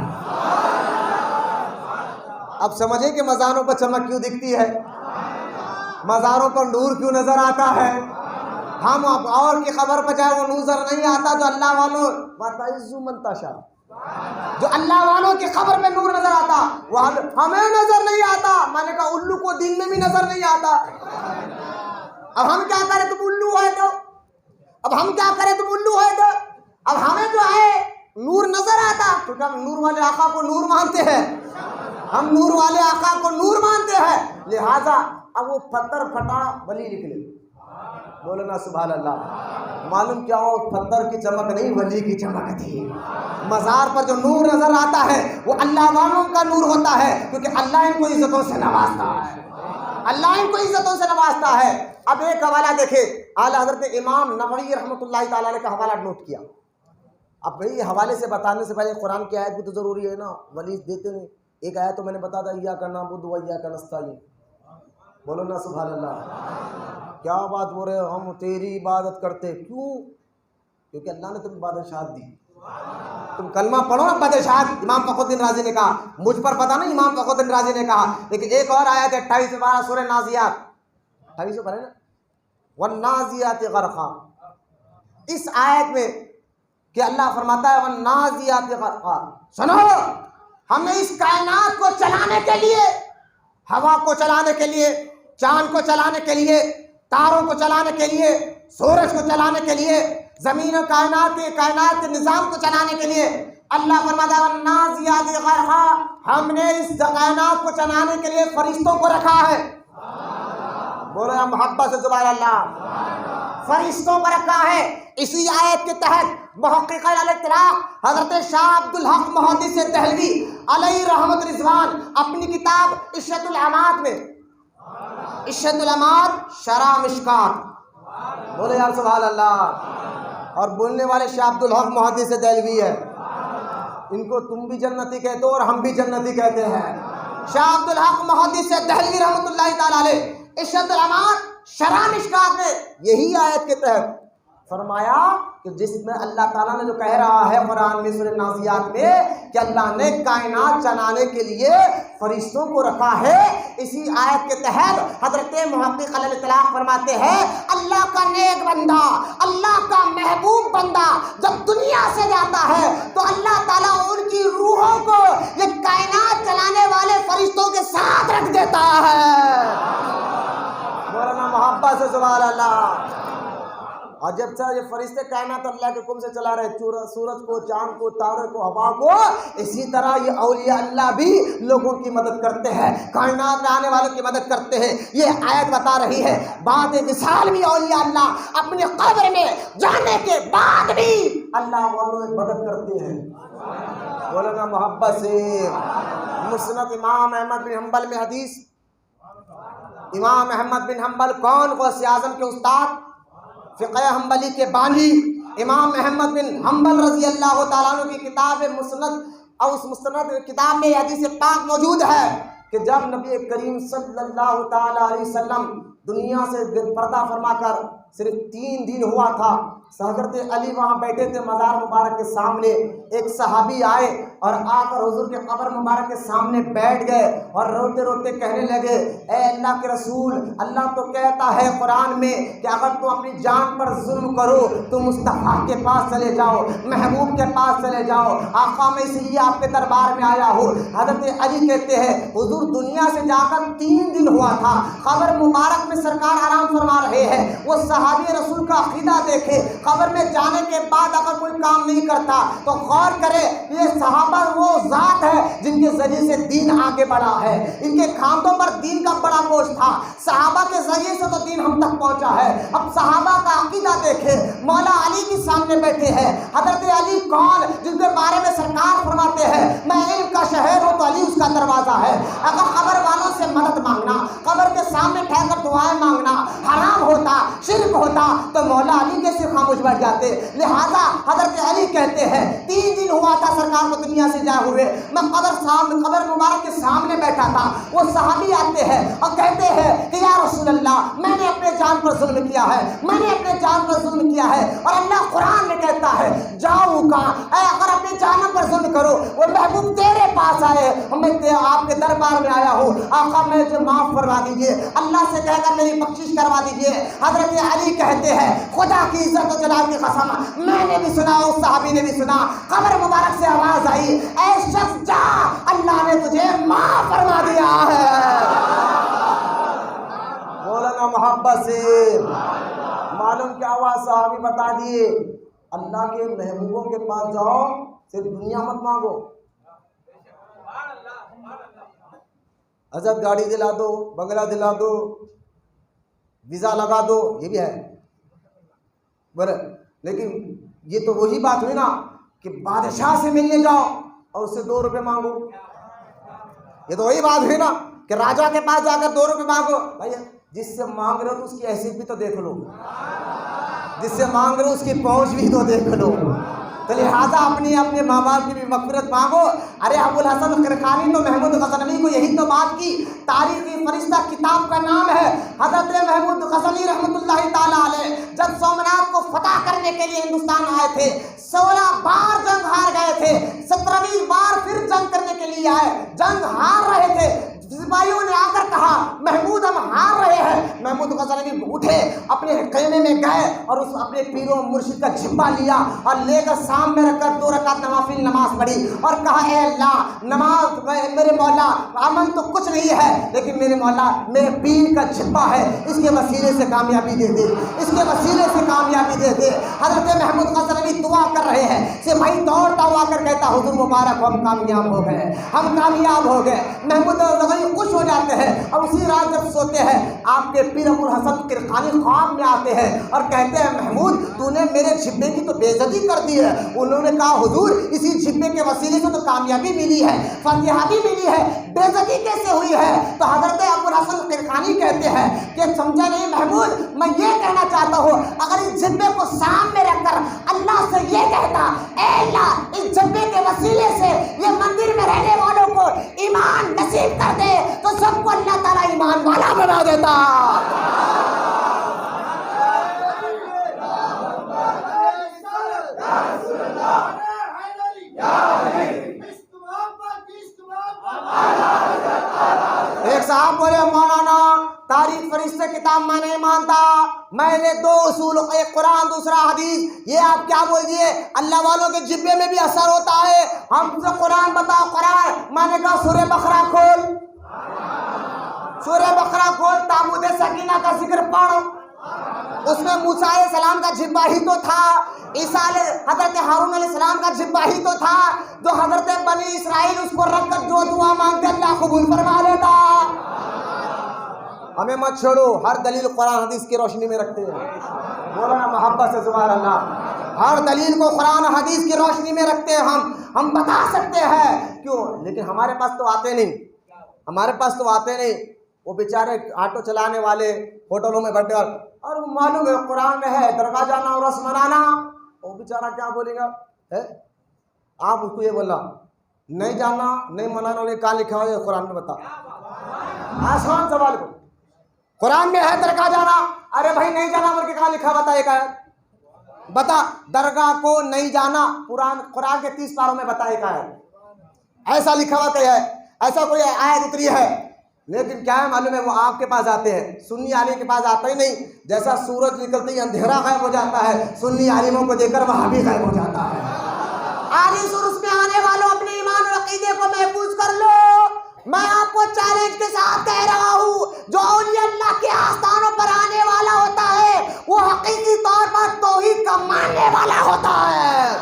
اب سمجھے کہ مزاروں پر چمک کیوں دکھتی ہے, مزاروں پر نور کیوں نظر آتا ہے. ہم اور کی خبر پر جائے وہ نظر نہیں آتا جو اللہ والوں وَتَعِزُّ مَن تَشَاءُ, جو اللہ والوں کی خبر میں نور نظر آتا وہ ہمیں نظر نہیں آتا. میں نے کہا الو کو دن میں بھی نظر نہیں آتا. اب ہم کیا کریں تم الو ہے تو, اب ہم کیا کریں تم الو ہے تو, اب ہمیں جو ہے نور نظر آتا کیونکہ ہم نور والے آقا کو نور مانتے ہیں, ہم نور والے آقا کو نور مانتے ہیں. لہذا اب وہ پتھر پھٹا ولی نکلے. بولو نا سبحان اللہ. معلوم کیا ہو, پتھر کی چمک نہیں ولی کی چمک تھی. مزار پر جو نور نظر آتا ہے وہ اللہ والوں کا نور ہوتا ہے کیونکہ اللہ ان کو عزتوں سے نوازتا ہے, اللہ ان کو عزتوں سے نوازتا ہے. اب ایک حوالہ دیکھیں, اعلیٰ حضرت امام نووی رحمۃ اللہ تعالی علیہ کا حوالہ نوٹ کیا. اب بھائی حوالے سے بتانے سے پہلے قرآن کی آیت بھی تو ضروری ہے نا, ولی دیتے نہیں. ایک آیت تو میں نے بتا تھا ایاک نعبد و ایاک نستعین. بولو نا سبحان اللہ. کیا بات بول رہے ہو, ہم تیری عبادت کرتے. کیوں؟ کیونکہ اللہ نے تمہیں بادشاہت دی. تم کلمہ پڑھو نا بادشاہت. امام فخر الدین رازی نے کہا, مجھ پر پتہ نہیں امام فخر الدین رازی نے کہا, لیکن ایک اور آیت ہے 28 12 سورہ نازیات, 28 پڑھے نا, والنازیات غرقا. اس آیت میں کہ اللہ فرماتا ہے والنازیات غرقا. سنو, ہم نے اس کائنات کو چلانے کے لیے, ہوا کو چلانے کے لیے, چاند کو چلانے کے لیے, تاروں کو چلانے کے لیے, سورج کو چلانے کے لیے, زمین و کائنات کے نظام کو چلانے کے لیے اللہ فرماتا ہے والنازیات غرقا, ہم نے اس کائنات کو چلانے کے لیے فرشتوں کو رکھا ہے. بولو محبت سے سبحان اللہ. فرشتوں کو رکھا ہے۔ اسی آیت کے تحت محقق الاطلاق حضرت شاہ عبدالحق محدث دہلوی علیہ رحمت رضوان اپنی کتاب عشرت العماد میں، عشرت العماد شرح مشکات، بولے یار سبحان اللہ، اور بولنے والے شاہ عبدالحق محدث دہلوی ہے، ان کو تم بھی جنتی کہتے ہو اور ہم بھی جنتی کہتے ہیں۔ شاہ عبدالحق محدث دہلوی رحمۃ اللہ تعالی علیہ عشرت العماد شرح مشکات میں یہی آیت کے تحت فرمایا کہ جس میں اللہ تعالیٰ نے جو کہہ رہا ہے قرآن میں سورہ نازیات میں کہ اللہ نے کائنات چلانے کے لیے فرشتوں کو رکھا ہے، اسی آیت کے تحت حضرت محقق علیہ الاطلاق فرماتے ہیں اللہ کا نیک بندہ، اللہ کا محبوب بندہ جب دنیا سے جاتا ہے تو اللہ تعالیٰ ان کی روحوں کو یہ کائنات چلانے والے فرشتوں کے ساتھ رکھ دیتا ہے۔ مولانا محبت سے سبحان اللہ۔ اور جب سے یہ فرشتے کائنات اللہ کے حکم سے چلا رہے، سورج کو، چاند کو، تارے کو، ہوا کو، اسی طرح یہ اولیاء اللہ بھی لوگوں کی مدد کرتے ہیں، کائنات میں آنے والوں کی مدد کرتے ہیں۔ یہ آیت بتا رہی ہے بعد وصال بھی اولیاء اللہ اپنے قبر میں جانے کے بعد بھی اللہ والوں کی مدد کرتے ہیں۔ مولانا محبت سے مسند امام احمد بن حنبل میں حدیث، امام احمد بن حنبل کون؟ غوث اعظم کے استاد، فقہ حنبلی کے بانی امام احمد بن حنبل رضی اللہ تعالیٰ عنہ کی کتاب مسند، اور اس مسند کتاب میں حدیث پاک موجود ہے کہ جب نبی کریم صلی اللہ تعالیٰ علیہ وسلم دنیا سے پردہ فرما کر صرف 3 دن ہوا تھا، حضرت علی وہاں بیٹھے تھے مزار مبارک کے سامنے، ایک صحابی آئے اور آ کر حضور کے قبر مبارک کے سامنے بیٹھ گئے اور روتے روتے کہنے لگے اے اللہ کے رسول، اللہ تو کہتا ہے قرآن میں کہ اگر تم اپنی جان پر ظلم کرو تو مصطفیٰ کے پاس چلے جاؤ، محبوب کے پاس چلے جاؤ، آقا میں اس لیے آپ کے دربار میں آیا ہوں۔ حضرت علی کہتے ہیں حضور دنیا سے جا کر 3 دن ہوا تھا، قبر مبارک میں سرکار آرام فرما رہے ہیں، وہ صحابی رسول کا عقیدہ دیکھے، قبر میں جانے کے بعد اگر کوئی کام نہیں کرتا تو غور کرے یہ صحابہ وہ ذات ہے جن کے ذریعے سے دین آگے بڑھا ہے، ان کے کھانتوں پر دین کا بڑا بوجھ تھا، صحابہ کے ذریعے سے تو دین ہم تک پہنچا ہے۔ اب صحابہ کا عقیدہ دیکھے، مولا علی کے سامنے بیٹھے ہیں، حضرت علی کون جن کے بارے میں سرکار فرماتے ہیں میں علم کا شہر ہوں تو علی اس کا دروازہ ہے۔ اگر قبر والوں سے مدد مانگنا، قبر کے سامنے ٹھہر کر دعائیں مانگنا حرام ہوتا، شرک ہوتا تو مولا علی کیسے خاموش بیٹھ جاتے؟ لہذا حضرت علی کہتے ہیں 3 دن ہوا تھا سرکار کو دنیا سے جائے ہوئے، میں قبر مبارک کے سامنے بیٹھا تھا، وہ صحابی آتے ہیں اور کہتے ہیں کہ یا رسول اللہ میں نے اپنے جان پر ظلم کیا ہے، میں نے اپنے جان پر ظلم کیا ہے، اور اللہ قرآن میں کہتا ہے جاؤ کا اے اگر اپنے جانوں پر ظلم کرو وہ محبوب تیرے پاس آئے، میں آپ کے دربار میں آیا ہوں، آقا مجھے معاف فرما دیجیے، اللہ سے کہہ کر میری بخشش کروا دیجیے۔ حضرت علی کہتے ہیں خدا کی عزت و جلال کی قسم میں نے بھی سنا، اس صحابی نے بھی سنا، قبر مبارک سے آواز آئی اے شخص جا اللہ نے تجھے معاف فرما دیا ہے۔ مولانا محبت سے معلوم کیا ہوا؟ صحابی بتا دیے اللہ کے محبوبوں کے پاس جاؤ صرف دنیا مت مانگو، حضرت گاڑی دلا دو، بنگلہ دلا دو، ویزا لگا دو، یہ بھی ہے بولے، لیکن یہ تو وہی بات ہوئی نا کہ بادشاہ سے ملنے جاؤ اور اس سے 2 روپے مانگو، یہ تو وہی بات ہوئی نا کہ راجا کے پاس جا کر 2 روپے مانگو۔ بھائی جس سے مانگ رہے ہو تو اس کی حیثیت بھی تو دیکھ لو، جس سے مانگ رہے ہو اس کی پہنچ بھی تو دیکھ لو، تو لہٰذا اپنے ماں باپ کی بھی مغفرت مانگو۔ ارے ابوالحسن کرخانی تو محمود غزنوی کو یہی تو بات کی، تاریخی فرشتہ کتاب کا نام ہے حضرت محمود غزنوی رحمۃ اللہ تعالیٰ علیہ، جب سومنات کو فتح کرنے کے لیے ہندوستان آئے تھے، 16 بار جنگ ہار گئے تھے، 17ویں بار پھر جنگ کرنے کے لیے آئے، جنگ ہار رہے تھے، سپاہیوں نے آ کر کہا محمود ہم ہار رہے ہیں، محمود غزنوی اٹھے اپنے خیمے میں گئے اور اس اپنے پیر و مرشد کا جھبا لیا اور لے کر سامنے رکھ کر 2 رکعت نوافل نماز پڑھی اور کہا اے اللہ نماز میرے مولا عمل تو کچھ نہیں ہے لیکن میرے مولا میرے پیر کا جھبا ہے، اس کے وسیلے سے کامیابی دے دے، اس کے وسیلے سے کامیابی دے دے۔ حضرت محمود غزنوی دعا کر رہے ہیں، سپاہی دوڑتا ہوا کر کہتا حضور مبارک ہم کامیاب ہو گئے، ہم کامیاب ہو گئے۔ محمود غزنوی خوش ہو جاتے ہیں اور اسی رات جب سوتے ہیں آپ کے پیر ابوالحسن کرخانی خواب میں آ آتے ہیں اور کہتے ہیں محمود تو نے میرے جھبے کی تو بے عزتی کر دی ہے. انہوں نے کہا حضور اسی جھبے کے وسیلے سے تو کامیابی ملی ہے, فاتحہ ملی ہے, بے عزتی کیسے ہوئی ہے؟ تو حضرت ابوالحسن قرقانی کہتے ہیں کہ سمجھا نہیں محمود, میں یہ کہنا چاہتا ہوں اگر اس جھبے کو سامنے رکھ کر اللہ سے یہ کہتا اے اللہ اس جھبے کے وسیلے سے یہ مندر میں رہنے والوں کو ایمان نصیب کر دے تو سب کو اللہ تعالیٰ ایمان والا بنا دیتا. ایک صاحب بولے مولانا تاریخ فرشتے کتاب میں نہیں مانتا, میں نے دو اصول, ایک قرآن دوسرا حدیث, یہ آپ کیا بول دیے اللہ والوں کے جبے میں بھی اثر ہوتا ہے. ہم سے قرآن بتاؤ قرآن, میں نے کہا سورہ بقرہ کھول, سورہ بقرہ کھول, تابوت سکینہ کا ذکر پڑھ, اس میں موسیٰ علیہ السلام کا جبہ ہی تو تھا, حضرت ہارون علیہ السلام کا جبہ ہی تو تھا, جو حضرت بنی اسرائیل اس کو رکھ کر جو دعا مانگتے اللہ قبول فرما لیتا. ہمیں مت چھوڑو, ہر دلیل قرآن حدیث کی روشنی میں رکھتے ہیں, بولو نا محبت سے سبحان اللہ. ہر دلیل کو قرآن حدیث کی روشنی میں رکھتے ہیں, ہم بتا سکتے ہیں کیوں, لیکن ہمارے پاس تو آتے نہیں, ہمارے پاس تو آتے نہیں. وہ بیچارے آٹو چلانے والے ہوٹلوں میں بیٹھے اور معلوم ہے قرآن میں ہے درگاہ جانا اور رسم منانا, وہ بیچارہ کیا بولے گا, آپ اس کو یہ بولنا نہیں جانا نہیں منانا, انہیں کہاں لکھا ہوا ہے قرآن میں بتا, آسان سوال کو قرآن میں ہے درگاہ جانا, ارے بھائی نہیں جانا بلکہ کہاں لکھا بتا, یہ کہا ہے بتا درگاہ کو نہیں جانا, قرآن کے 30 پاروں میں بتا, یہ کہا ہے ایسا لکھا ہوا کہ ہے, ایسا کوئی آیت اتری ہے, لیکن کیا ہے معلوم ہے وہ آپ کے پاس آتے ہیں, سنی عالم کے پاس آتا ہی نہیں. جیسا سورج نکلتے ہی اندھیرا غائب ہو جاتا ہے, سنی عالموں کو دیکھ کر وہاں بھی غائب ہو جاتا ہے. عالی سورج میں آنے والوں اپنے ایمان اور عقیدے کو محفوظ کر لو. میں آپ کو چیلنج کے ساتھ کہہ رہا ہوں, جو اولیاء اللہ کے آستانوں پر آنے والا ہوتا ہے وہ حقیقی طور پر توحید کا ماننے والا ہوتا ہے.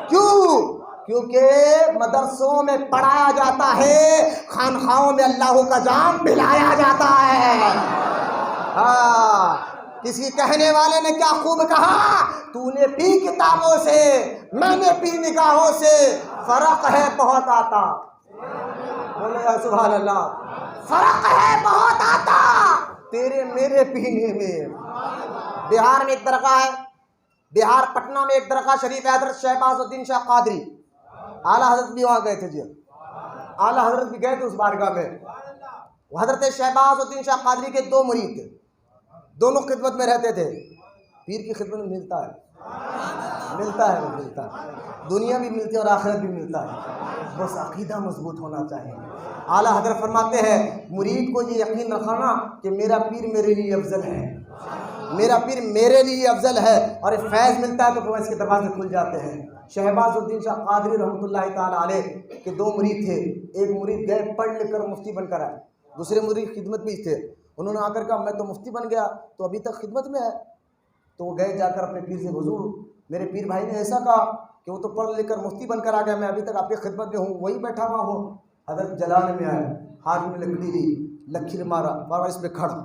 کیوں؟ کیونکہ مدرسوں میں پڑھایا جاتا ہے, خانخواہوں میں اللہ کا جام پلایا جاتا ہے. ہاں, کسی کہنے والے نے کیا خوب کہا, تو نے پی کتابوں سے میں نے پی نگاہوں سے, فرق ہے بہت آتا. بولے سبحان اللہ, فرق ہے بہت آتا تیرے میرے پینے میں. بہار میں ایک درگاہ ہے, بہار پٹنہ میں ایک درگاہ شریف ہے, حضرت شہباز الدین شاہ قادری, اعلیٰ حضرت بھی وہاں گئے تھے. جی اعلیٰ حضرت بھی گئے تھے اس بارگاہ میں. حضرت شہباز الدین شاہ قادری کے 2 مرید تھے, دونوں خدمت میں رہتے تھے. پیر کی خدمت میں ملتا ہے, دنیا بھی ملتی ہے اور آخرت بھی ملتا ہے, بس عقیدہ مضبوط ہونا چاہیے. اعلیٰ حضرت فرماتے ہیں مرید کو یہ یقین رکھنا کہ میرا پیر میرے لیے افضل ہے, میرا پیر میرے لیے افضل ہے, اور فیض ملتا ہے تو پھر اس کے دروازے کھل جاتے ہیں. شہباز الدین شاہ قادری رحمۃ اللہ تعالیٰ علیہ کے 2 مرید تھے. ایک مرید گئے پڑھ لکھ کر مفتی بن کر آئے, دوسرے مرید خدمت میں تھے. انہوں نے آ کر کہا میں تو مفتی بن گیا تو ابھی تک خدمت میں ہے. تو وہ گئے جا کر اپنے پیر سے, حضور میرے پیر بھائی نے ایسا کہا کہ وہ تو پڑھ لکھ کر مفتی بن کر آ گیا, میں ابھی تک آپ کی خدمت میں ہوں, وہی بیٹھا ہوا ہوں. حضرت جلانے میں آئے, ہاتھ میں لکڑی لی, لکیر مارا, بابا اس پہ کھڑا.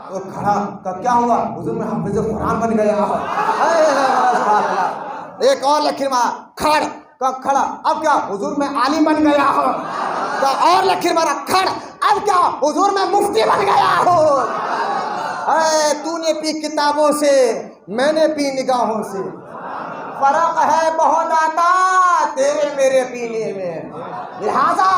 تو کھڑا کہ کیا ہوا, حضور میں حافظ قرآن بن گیا. ایک اور لکیر مارا, کھڑ کا کھڑا, اب کیا حضور میں عالم بن گیا ہوں. اور لکیر مارا, کھڑ, اب کیا حضور میں مفتی بن گیا ہوں. تو نے پی کتابوں سے میں نے پی نگاہوں سے, فرق ہے بہت آتا تیرے میرے پینے میں. لہذا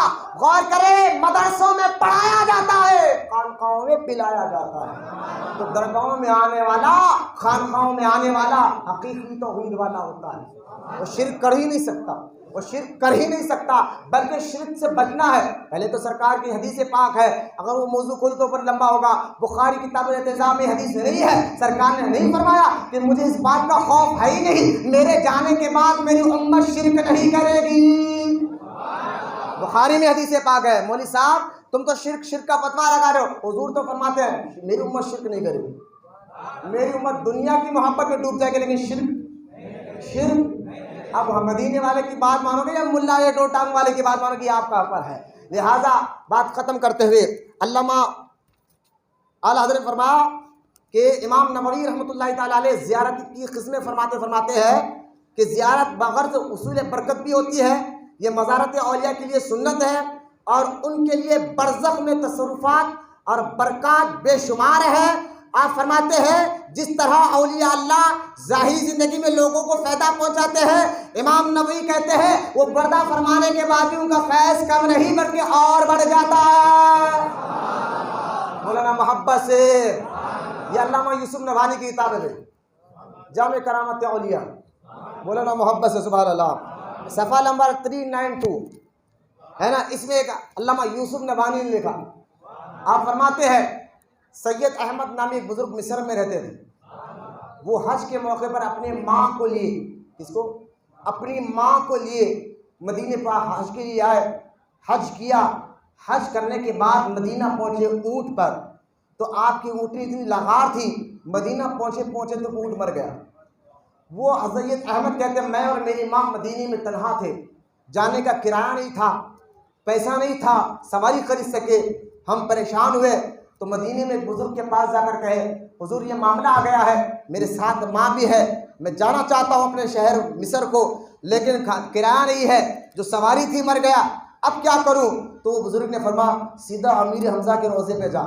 غور کرے, مدرسوں میں پڑھایا جاتا ہے, خانقاہوں میں پلایا جاتا ہے. تو درگاہوں میں آنے والا, خانقاہوں میں آنے والا حقیقی توحید والا ہوتا ہے. وہ شرک کر ہی نہیں سکتا, وہ شرک کر ہی نہیں سکتا, بلکہ شرک سے بچنا ہے. پہلے تو سرکار کی حدیث پاک ہے, اگر وہ موضوع کھول تو اوپر لمبا ہوگا. بخاری کتاب الاعتصام میں حدیث نہیں ہے, سرکار نے نہیں فرمایا کہ مجھے اس بات کا خوف ہے ہی نہیں میرے جانے کے بعد میری امت شرک نہیں کرے گی. بخاری میں حدیث پاک ہے. مولوی صاحب تم تو شرک کا فتویٰ لگا رہے ہو, حضور تو فرماتے ہیں میری امت شرک نہیں کرے گی, میری امت دنیا کی محبت میں ڈوب جائے گی لیکن شرک. اب مدینے والے کی بات مانو گے یا ملا یا دو ٹانگ والے کی بات مانو گے, یہ آپ کا اوپر ہے. لہٰذا بات ختم کرتے ہوئے علامہ اعلیٰ حضرت فرمایا کہ امام نووی رحمۃ اللہ تعالیٰ علیہ زیارت کی قسمیں فرماتے ہیں کہ زیارت بغرض حصول برکت بھی ہوتی ہے، یہ مزارت اولیاء کے لیے سنت ہے، اور ان کے لیے برزخ میں تصرفات اور برکات بے شمار ہے۔ آپ فرماتے ہیں جس طرح اولیاء اللہ ظاہری زندگی میں لوگوں کو فائدہ پہنچاتے ہیں، امام نووی کہتے ہیں وہ پردہ فرمانے کے بعد بھی ان کا فیض کم نہیں بلکہ اور بڑھ جاتا ہے۔ مولانا محبت سے یہ علامہ یوسف نبھانی کی کتاب ہے جامع کرامت اولیاء، مولانا محبت سے سبحان اللہ، صفحہ نمبر 392 ہے نا، اس میں ایک علامہ یوسف نبھانی نے لکھا، آپ فرماتے ہیں سید احمد نامی ایک بزرگ مصر میں رہتے تھے، وہ حج کے موقع پر اپنے ماں کو لیے، کس کو؟ اپنی ماں کو لیے مدینے پر حج کے لیے آئے، حج کیا، حج کرنے کے بعد مدینہ پہنچے اونٹ پر، تو آپ کی اونٹنی اتنی لغار تھی، مدینہ پہنچے تو اونٹ مر گیا۔ وہ حضرت احمد کہتے ہیں میں اور میری ماں مدینے میں تنہا تھے، جانے کا کرایہ نہیں تھا، پیسہ نہیں تھا سواری خرید سکے، ہم پریشان ہوئے تو مدینے میں ایک بزرگ کے پاس جا کر کہے حضور یہ معاملہ آ گیا ہے، میرے ساتھ ماں بھی ہے، میں جانا چاہتا ہوں اپنے شہر مصر کو، لیکن کرایہ نہیں ہے، جو سواری تھی مر گیا، اب کیا کروں؟ تو وہ بزرگ نے فرمایا سیدھا امیر حمزہ کے روضے پہ جا۔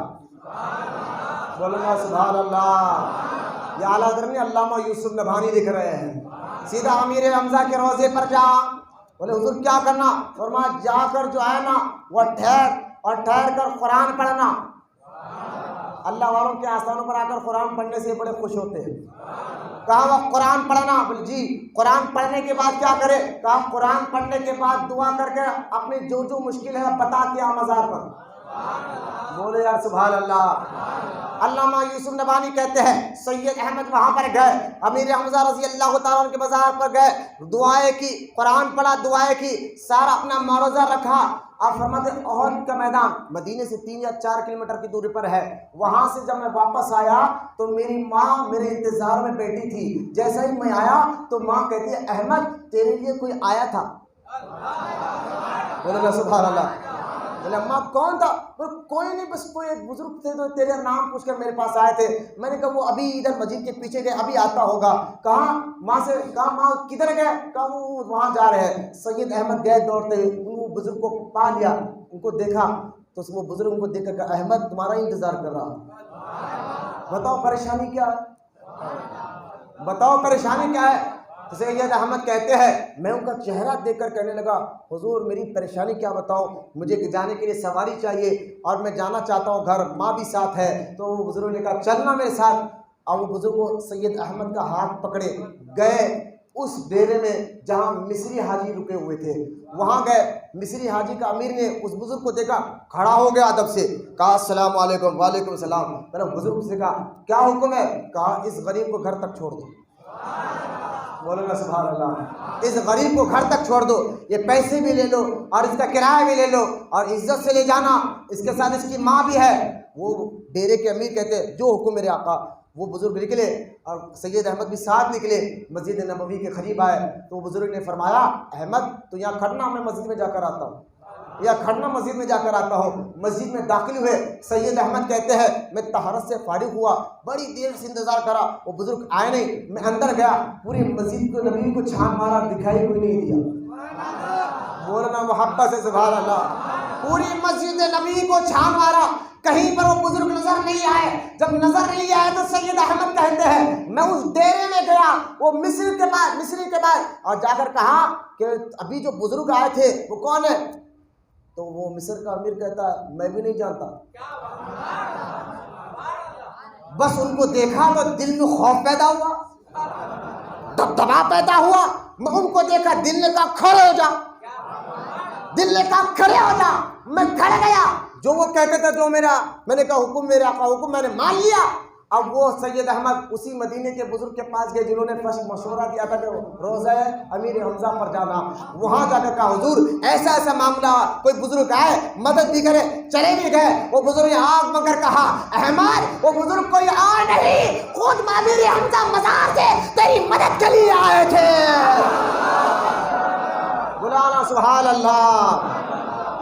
بولنا سبحان اللہ، یہ اعلیٰ حضرت نے علامہ یوسف نبھانی لکھ رہے ہیں، سیدھا امیر حمزہ کے روضے پر جا۔ بولے حضور کیا کرنا؟ فرمایا جا کر جو ہے نا وہ ٹھہر کر قرآن پڑھنا۔ اللہ والوں کے آستانوں پر آ کر قرآن پڑھنے سے بڑے خوش ہوتے ہیں۔ کہا وہ قرآن پڑھنا؟ بولے جی۔ قرآن پڑھنے کے بعد کیا کرے؟ کہا قرآن پڑھنے کے بعد دعا کر کے اپنی جو مشکل ہے بتا کے آ مزار پر۔ بولے یار سبحان اللہ۔ علامہ یوسف نبھانی کہتے ہیں سید احمد وہاں پر گئے، امیر حمزہ رضی اللہ تعالیٰ عنہ کے مزار پر گئے، دعائیں کی، قرآن پڑھا، دعائیں کی، سارا اپنا معروضہ رکھا۔ آپ فرماتے احد کا میدان مدینے سے 3 یا 4 کلومیٹر کی دوری پر ہے، وہاں سے جب میں واپس آیا تو میری ماں میرے انتظار میں بیٹھی تھی، جیسا ہی میں آیا تو ماں کہتی ہے احمد تیرے لیے کوئی آیا تھا۔ بولے سبحان اللہ۔ بولے اماں کون تھا؟ کوئی نہیں، بس کوئی ایک بزرگ تھے تو تیرے نام پوچھ کر میرے پاس آئے تھے۔ میں نے کہا وہ ابھی ادھر مسجد کے پیچھے گئے، ابھی آتا ہوگا۔ کہاں؟ ماں سے کہا ماں کدھر گئے؟ کہا وہ وہاں جا رہے ہیں۔ سید احمد گئے دوڑتے، وہ بزرگ کو پا لیا، ان کو دیکھا تو وہ بزرگ ان کو دیکھ کر کہا احمد تمہارا انتظار کر رہا، بتاؤ پریشانی کیا ہے، بتاؤ پریشانی کیا ہے؟ تو سید احمد کہتے ہیں میں ان کا چہرہ دیکھ کر کہنے لگا حضور میری پریشانی کیا بتاؤ، مجھے جانے کے لیے سواری چاہیے اور میں جانا چاہتا ہوں گھر، ماں بھی ساتھ ہے۔ تو وہ بزرگ نے کہا چلنا میرے ساتھ، اور وہ بزرگ کو سید احمد کا ہاتھ پکڑے گئے اس ڈیرے میں جہاں مصری حاجی رکے ہوئے تھے، وہاں گئے۔ مصری حاجی کا امیر نے اس بزرگ کو دیکھا، کھڑا ہو گیا ادب سے، کہا السلام علیکم۔ وعلیکم السلام۔ پہلے بزرگ سے کہا کیا حکم ہے؟ کہا اس غریب کو گھر تک چھوڑ دو۔ بولنا سبحان اللہ۔ اس غریب کو گھر تک چھوڑ دو، یہ پیسے بھی لے لو اور اس کا کرایہ بھی لے لو اور عزت سے لے جانا، اس کے ساتھ اس کی ماں بھی ہے۔ وہ ڈیرے کے امیر کہتے جو حکم میرے آقا۔ وہ بزرگ نکلے اور سید احمد بھی ساتھ نکلے، مسجد نبوی کے قریب آئے تو وہ بزرگ نے فرمایا احمد تو یہاں کھڑنا، میں مسجد میں جا کر آتا ہوں، یا کھڑنا مسجد میں جا کر آتا ہوں۔ مسجد میں داخل ہوئے، سید احمد کہتے ہیں میں طہارت سے فارغ ہوا، بڑی دیر سے انتظار کرا، وہ بزرگ آئے نہیں، میں اندر گیا، پوری مسجد کو نبی کو چھان مارا، دکھائی کوئی نہیں دیا۔ بولنا محبت سے سبحان اللہ۔ پوری مسجد نبی کو چھان مارا، کہیں پر وہ بزرگ نظر نہیں آئے۔ جب نظر نہیں آئے تو سید احمد کہتے ہیں میں اس ڈیرے میں گیا، وہ مصری کے بعد اور جا کر کہا کہ ابھی جو بزرگ آئے تھے وہ کون ہے؟ تو وہ مصر کا امیر کہتا ہے میں بھی نہیں جانتا، بس ان کو دیکھا تو دل میں خوف پیدا ہوا، دبدبا پیدا ہوا، میں ان کو دیکھا، دل نے کہا کھڑے ہو جا، دل نے کہا کھڑے ہو جا، میں کھڑ گیا، جو وہ کہتے تھے جو میں نے کہا حکم میرے آقا حکم، میں نے مان لیا۔ اب وہ سید احمد اسی مدینے کے بزرگ کے پاس گئے جنہوں نے فرسٹ مشورہ دیا تھا کہ روضہ امیر حمزہ پر جانا، وہاں جا کر کہا حضور ایسا ایسا معاملہ، کوئی بزرگ آئے مدد بھی کرے، چلے بھی گئے۔ وہ بزرگ نے آنکھ بند کر کہا احمد وہ بزرگ کوئی اور نہیں، خود امیر حمزہ مزار سے تیری مدد کے لیے آئے تھے۔ بلانا سبحان اللہ۔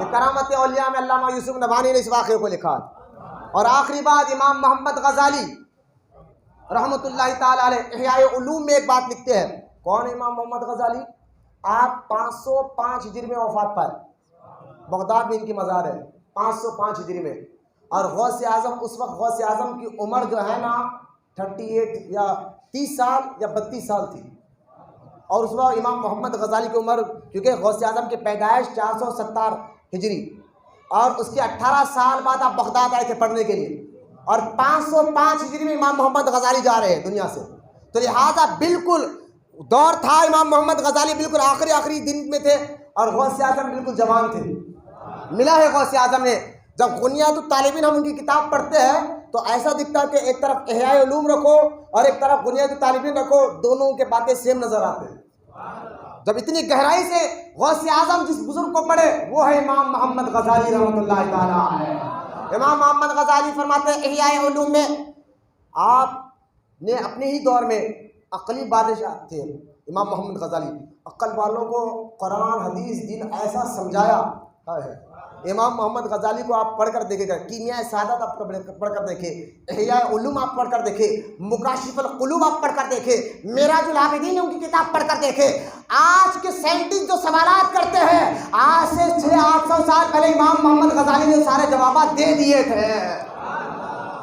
یہ کرامت اولیاء میں علامہ یوسف نبھانی نے اس واقعے کو لکھا۔ اور آخری بات، امام محمد غزالی رحمۃ اللہ تعالی علیہ احیاء علوم میں ایک بات لکھتے ہیں. کون ہے امام محمد غزالی؟ آپ 505 ہجری میں وفات پائے، بغداد میں ان کی مزار ہے 505 ہجری میں. اور غوث اعظم، اس وقت غوث اعظم کی عمر جو ہے نا 38 یا 30 سال یا 32 سال تھی. اور اس وقت امام محمد غزالی کی عمر، کیونکہ غوث اعظم کی پیدائش 470 ہجری، اور اس کے 18 سال بعد آپ بغداد آئے تھے پڑھنے کے لیے، اور 505 ہجری میں امام محمد غزالی جا رہے ہیں دنیا سے. تو لہٰذا بالکل دور تھا، امام محمد غزالی بالکل آخری دن میں تھے، اور غوث اعظم بالکل جوان تھے. ملا ہے غوث اعظم نے. جب بنیاد الطالبین ہم ان کی کتاب پڑھتے ہیں تو ایسا دکھتا ہے کہ ایک طرف احیاء علوم رکھو اور ایک طرف بنیاد الطالبین رکھو، دونوں کے باتیں سیم نظر آتے ہیں. جب اتنی گہرائی سے غوث اعظم جس بزرگ کو پڑھے وہ ہے امام محمد غزالی رحمۃ اللہ تعالی علیہ. امام محمد غزالی فرماتے ہیں احیاء علوم میں، آپ نے اپنے ہی دور میں عقلی بادشاہ تھے امام محمد غزالی. عقل والوں کو قرآن حدیث دین ایسا سمجھایا ہے. امام محمد غزالی کو آپ پڑھ کر دیکھے گا، کیمیاء سعادت آپ پڑھ کر دیکھے، احیاء علوم آپ پڑھ کر دیکھے، مکاشف القلوب آپ پڑھ کر دیکھے، معراج العابدین ان کی کتاب پڑھ کر دیکھے. آج کے سائنٹسٹ جو سوالات کرتے ہیں، آج سے 600-800 سال پہلے امام محمد غزالی نے سارے جوابات دے دیے تھے.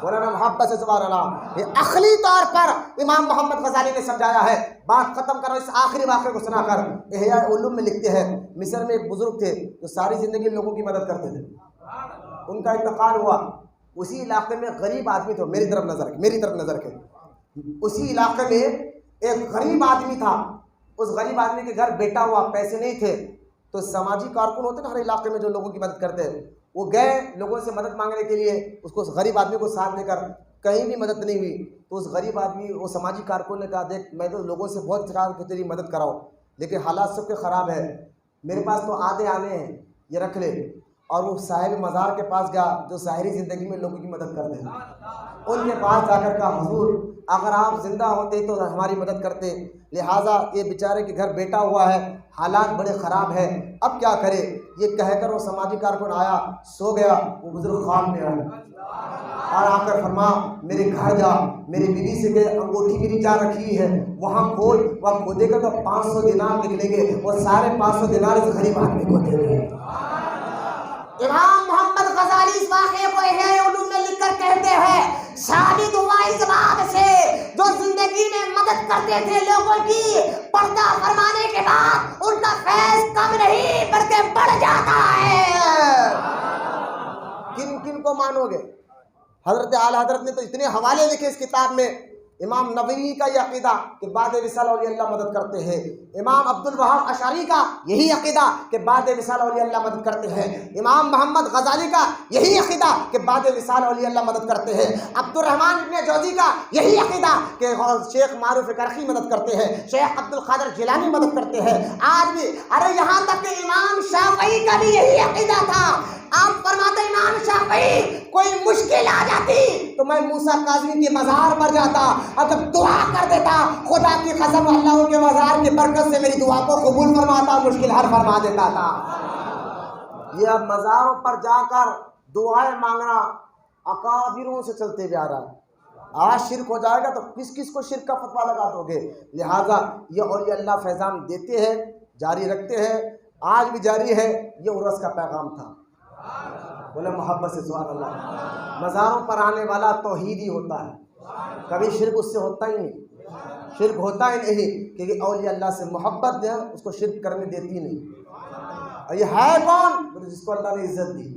مولانا محبت سے سبحان اللہ. یہ عقلی طور پر امام محمد غزالی نے سمجھایا ہے. بات ختم کرو اس آخری واقعے کو سنا کر. احیاء علوم میں لکھتے ہیں، مصر میں ایک بزرگ تھے جو ساری زندگی لوگوں کی مدد کرتے تھے. ان کا انتقال ہوا. اسی علاقے میں غریب آدمی تھے، میری طرف نظر کے اسی علاقے میں ایک غریب آدمی تھا. اس غریب آدمی کے گھر بیٹا ہوا، پیسے نہیں تھے. تو سماجی کارکن ہوتے نا ہر علاقے میں جو لوگوں کی مدد کرتے ہیں، وہ گئے لوگوں سے مدد مانگنے کے لیے. اس کو غریب آدمی کو ساتھ لے کر کہیں بھی مدد نہیں ہوئی. تو اس غریب آدمی، وہ سماجی کارکن نے کہا، دیکھ میں تو لوگوں سے بہت چاہ کہ تیری مدد کراؤ، لیکن حالات سب کے خراب ہے، میرے پاس تو آدھے آنے ہیں، یہ رکھ لے. اور وہ صاحب مزار کے پاس گیا جو ظاہری زندگی میں لوگوں کی مدد کرتے ہیں. ان کے پاس جا کر کہا، حضور اگر آپ زندہ ہوتے تو ہماری مدد کرتے، لہٰذا یہ بیچارے کے گھر بیٹا ہوا ہے، حالات بڑے خراب ہیں، اب کیا کرے. یہ کہہ کر وہ سماجی کارکن آیا، سو گیا. وہ بزرگ خواب میں آیا اور آ کر فرما، میرے گھر جا، میری بیوی سے کہ انگوٹھی میری جا رکھی ہے وہاں کھول. وہاں کھودے گا تو 500 دینار نکلیں گے، وہ سارے 500 دینار اس غریب آدمی کو دے دیں. امام محمد غزالی اس واقعے کو احیاء علوم میں لکھ کر کہتے ہیں، ثابت ہوا اس بات سے جو زندگی میں مدد کرتے تھے لوگوں کی، پردہ فرمانے کے بعد ان کا فیض کم نہیں بلکہ بڑھ جاتا ہے. کن کن کو مانو گے؟ حضرت اعلی حضرت نے تو اتنے حوالے لکھے اس کتاب میں. امام نووی کا یہ عقیدہ کہ بعد وصال اولیاء اللہ مدد کرتے ہیں. امام عبد الوہاب اشعری کا یہی عقیدہ کہ بعد وصال اولیاء اللہ مدد کرتے ہیں. امام محمد غزالی کا یہی عقیدہ کہ بعد وصال اولیاء اللہ مدد کرتے ہیں. عبد الرحمن ابن جوزی کا یہی عقیدہ کہ شیخ معروف کرخی مدد کرتے ہیں، شیخ عبد القادر جیلانی مدد کرتے ہیں. آج بھی ارے یہاں تک کہ امام شافعی کا بھی یہی عقیدہ تھا. آپ فرماتے امام شافعی کوئی مشکل آ جاتی تو میں موسیٰ کاظمی کے مزار پر جاتا اور جب دعا کر دیتا، خدا کی قسم اللہ کے مزار کی برکت سے میری دعا کو قبول فرماتا، مشکل حل فرما دیتا تھا. یہ اب مزاروں پر جا کر دعائیں مانگنا اکابروں سے چلتے جا رہا ہے. آج شرک ہو جائے گا تو کس کس کو شرک کا فتویٰ لگا دو گے؟ لہٰذا یہ اولیاء اللہ فیضان دیتے ہیں، جاری رکھتے ہیں، آج بھی جاری ہے. یہ عرس کا پیغام تھا. بولے محبت سے سبحان اللہ. مزاروں پر آنے والا توحیدی ہوتا ہے، کبھی شرک اس سے ہوتا ہی نہیں. شرک ہوتا ہی نہیں، کیونکہ اولیاء اللہ سے محبت ہے اس کو شرک کرنے دیتی نہیں. اور یہ ہے کون؟ جس کو اللہ نے عزت دی.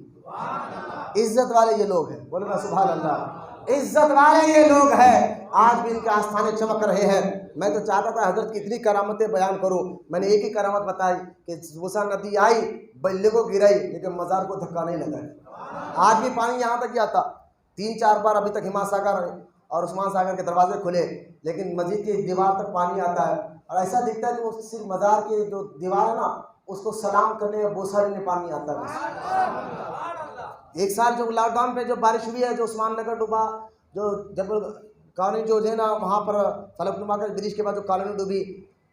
عزت والے یہ لوگ ہیں. بولے نا سبحان اللہ. عزت والے یہ لوگ ہیں. آج بھی ان کے آستانے چمک رہے ہیں. میں تو چاہتا تھا حضرت کی اتنی کرامتیں بیان کروں. میں نے ایک ہی کرامت بتائی کہ موسیٰ ندی آئی، بلے کو گرائی، لیکن مزار کو دھکا نہیں لگا. آج بھی پانی یہاں تک ہی آتا. 3-4 بار ابھی تک ہما ساگر اور عثمان ساگر کے دروازے کھلے، لیکن مسجد کی دیوار تک پانی آتا ہے. اور ایسا دکھتا ہے کہ وہ صرف مزار کی جو دیوار ہے نا اس کو سلام کرنے یا بوسہ لینے پانی آتا ہے. ایک سال جو لاک ڈاؤن پہ جو بارش ہوئی ہے، جو عثمان نگر ڈوبا، جو جب کالونی جو ہے نا وہاں پر فلک نما کا برج کے بعد جو کالونی ڈوبی،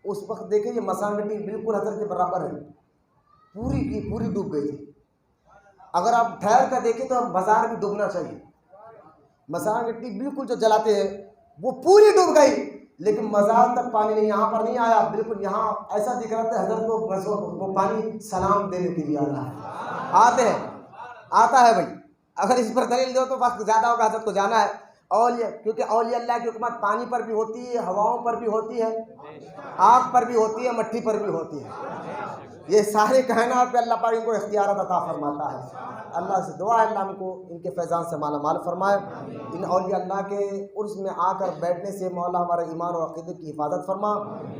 اس وقت دیکھیں یہ مسانگٹی بالکل حضرت کے برابر ہے، پوری کی پوری ڈوب گئی تھی. اگر آپ ٹھہر کر دیکھیں تو بازار بھی ڈوبنا چاہیے. مسال کی ٹیپ بالکل جو جلاتے ہیں وہ پوری ڈوب گئی، لیکن مزار تک پانی نہیں، یہاں پر نہیں آیا، بالکل یہاں ایسا دکھ رہا تھا حضرت کو بس وہ پانی سلام دینے کے لیے آ رہا ہے۔ آتے ہیں، آتا ہے بھائی، اگر اس پر دلیل دو تو وقت زیادہ ہوگا، حضرت کو جانا ہے۔ اولیاء، کیونکہ اولیاء اللہ کی حکمت پانی پر بھی ہوتی ہے، ہواؤں پر بھی ہوتی ہے، آگ پر بھی ہوتی ہے، مٹی پر بھی ہوتی ہے۔ یہ سارے کائنات پہ اللہ پاک ان کو اختیارات عطا فرماتا ہے۔ اللہ سے دعا ہے اللہ ہم کو ان کے فیضان سے مالا مال فرمائے۔ ان اولیاء اللہ کے عرس میں آ کر بیٹھنے سے مولا ہمارے ایمان و عقیدے کی حفاظت فرما،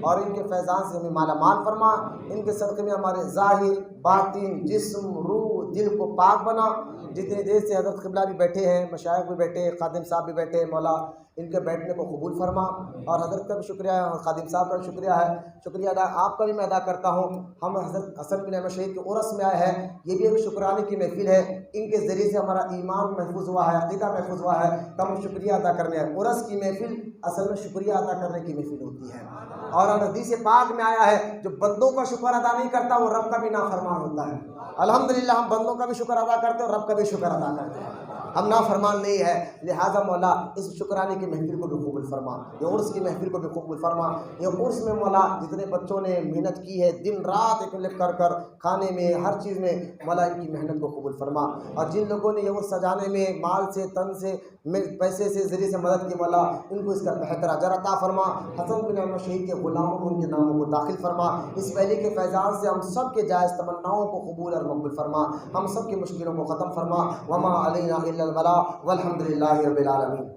اور ان کے فیضان سے ہمیں مالا مال فرما۔ ان کے صدقے میں ہمارے ظاہر، باطن، جسم، روح، دل کو پاک بنا۔ جتنی دیر سے حضرت قبلہ بھی بیٹھے ہیں، مشائخ بھی بیٹھے ہیں، خادم صاحب بھی بیٹھے ہیں، مولا ان کے بیٹھنے کو قبول فرما، اور حضرت کا بھی شکریہ ہے اور خادم صاحب کا بھی شکریہ ہے، شکریہ ادا آپ کا بھی میں ادا کرتا ہوں۔ ہم حضرت حسن بن احمد شہید کے عرس میں آئے ہیں، یہ بھی ایک شکرانے کی محفل ہے، ان کے ذریعے سے ہمارا ایمان محفوظ ہوا ہے، عقیدہ محفوظ ہوا ہے، تو ہم شکریہ ادا کرنے ہیں۔ عرس کی محفل اصل میں شکریہ ادا کرنے کی محفل ہوتی ہے، اور حدیث پاک میں آیا ہے جو بندوں کا شکر ادا نہیں کرتا وہ رب کا بھی نافرمان ہوتا ہے۔ الحمدللہ ہم بندوں کا بھی شکر ادا کرتے ہیں اور رب کا بھی شکر ادا کرتے ہیں، ہم نافرمان نہیں ہے، لہٰذا مولا اس شکرانے کی محفل کو بھی قبول فرما، یہ عرس کی محفل کو بھی قبول فرما۔ یہ عرس میں مولا جتنے بچوں نے محنت کی ہے، دن رات ایک لکھ کر کر کھانے میں ہر چیز میں، مولا ان کی محنت کو قبول فرما، اور جن لوگوں نے یہ عرس سجانے میں مال سے، تن سے، پیسے سے، ذریعے سے مدد کی، مولا ان کو اس کا بہتر اجر عطا فرما۔ حسن بن احمد شہید کے غلاموں کو ان کے ناموں کو داخل فرما، اس پہلے کے فیضان سے ہم سب کے جائز تمناؤں کو قبول اور مقبول فرما، ہم سب کی مشکلوں کو ختم فرما۔ وما علینا الا البلاغ والحمد للہ رب العالمین۔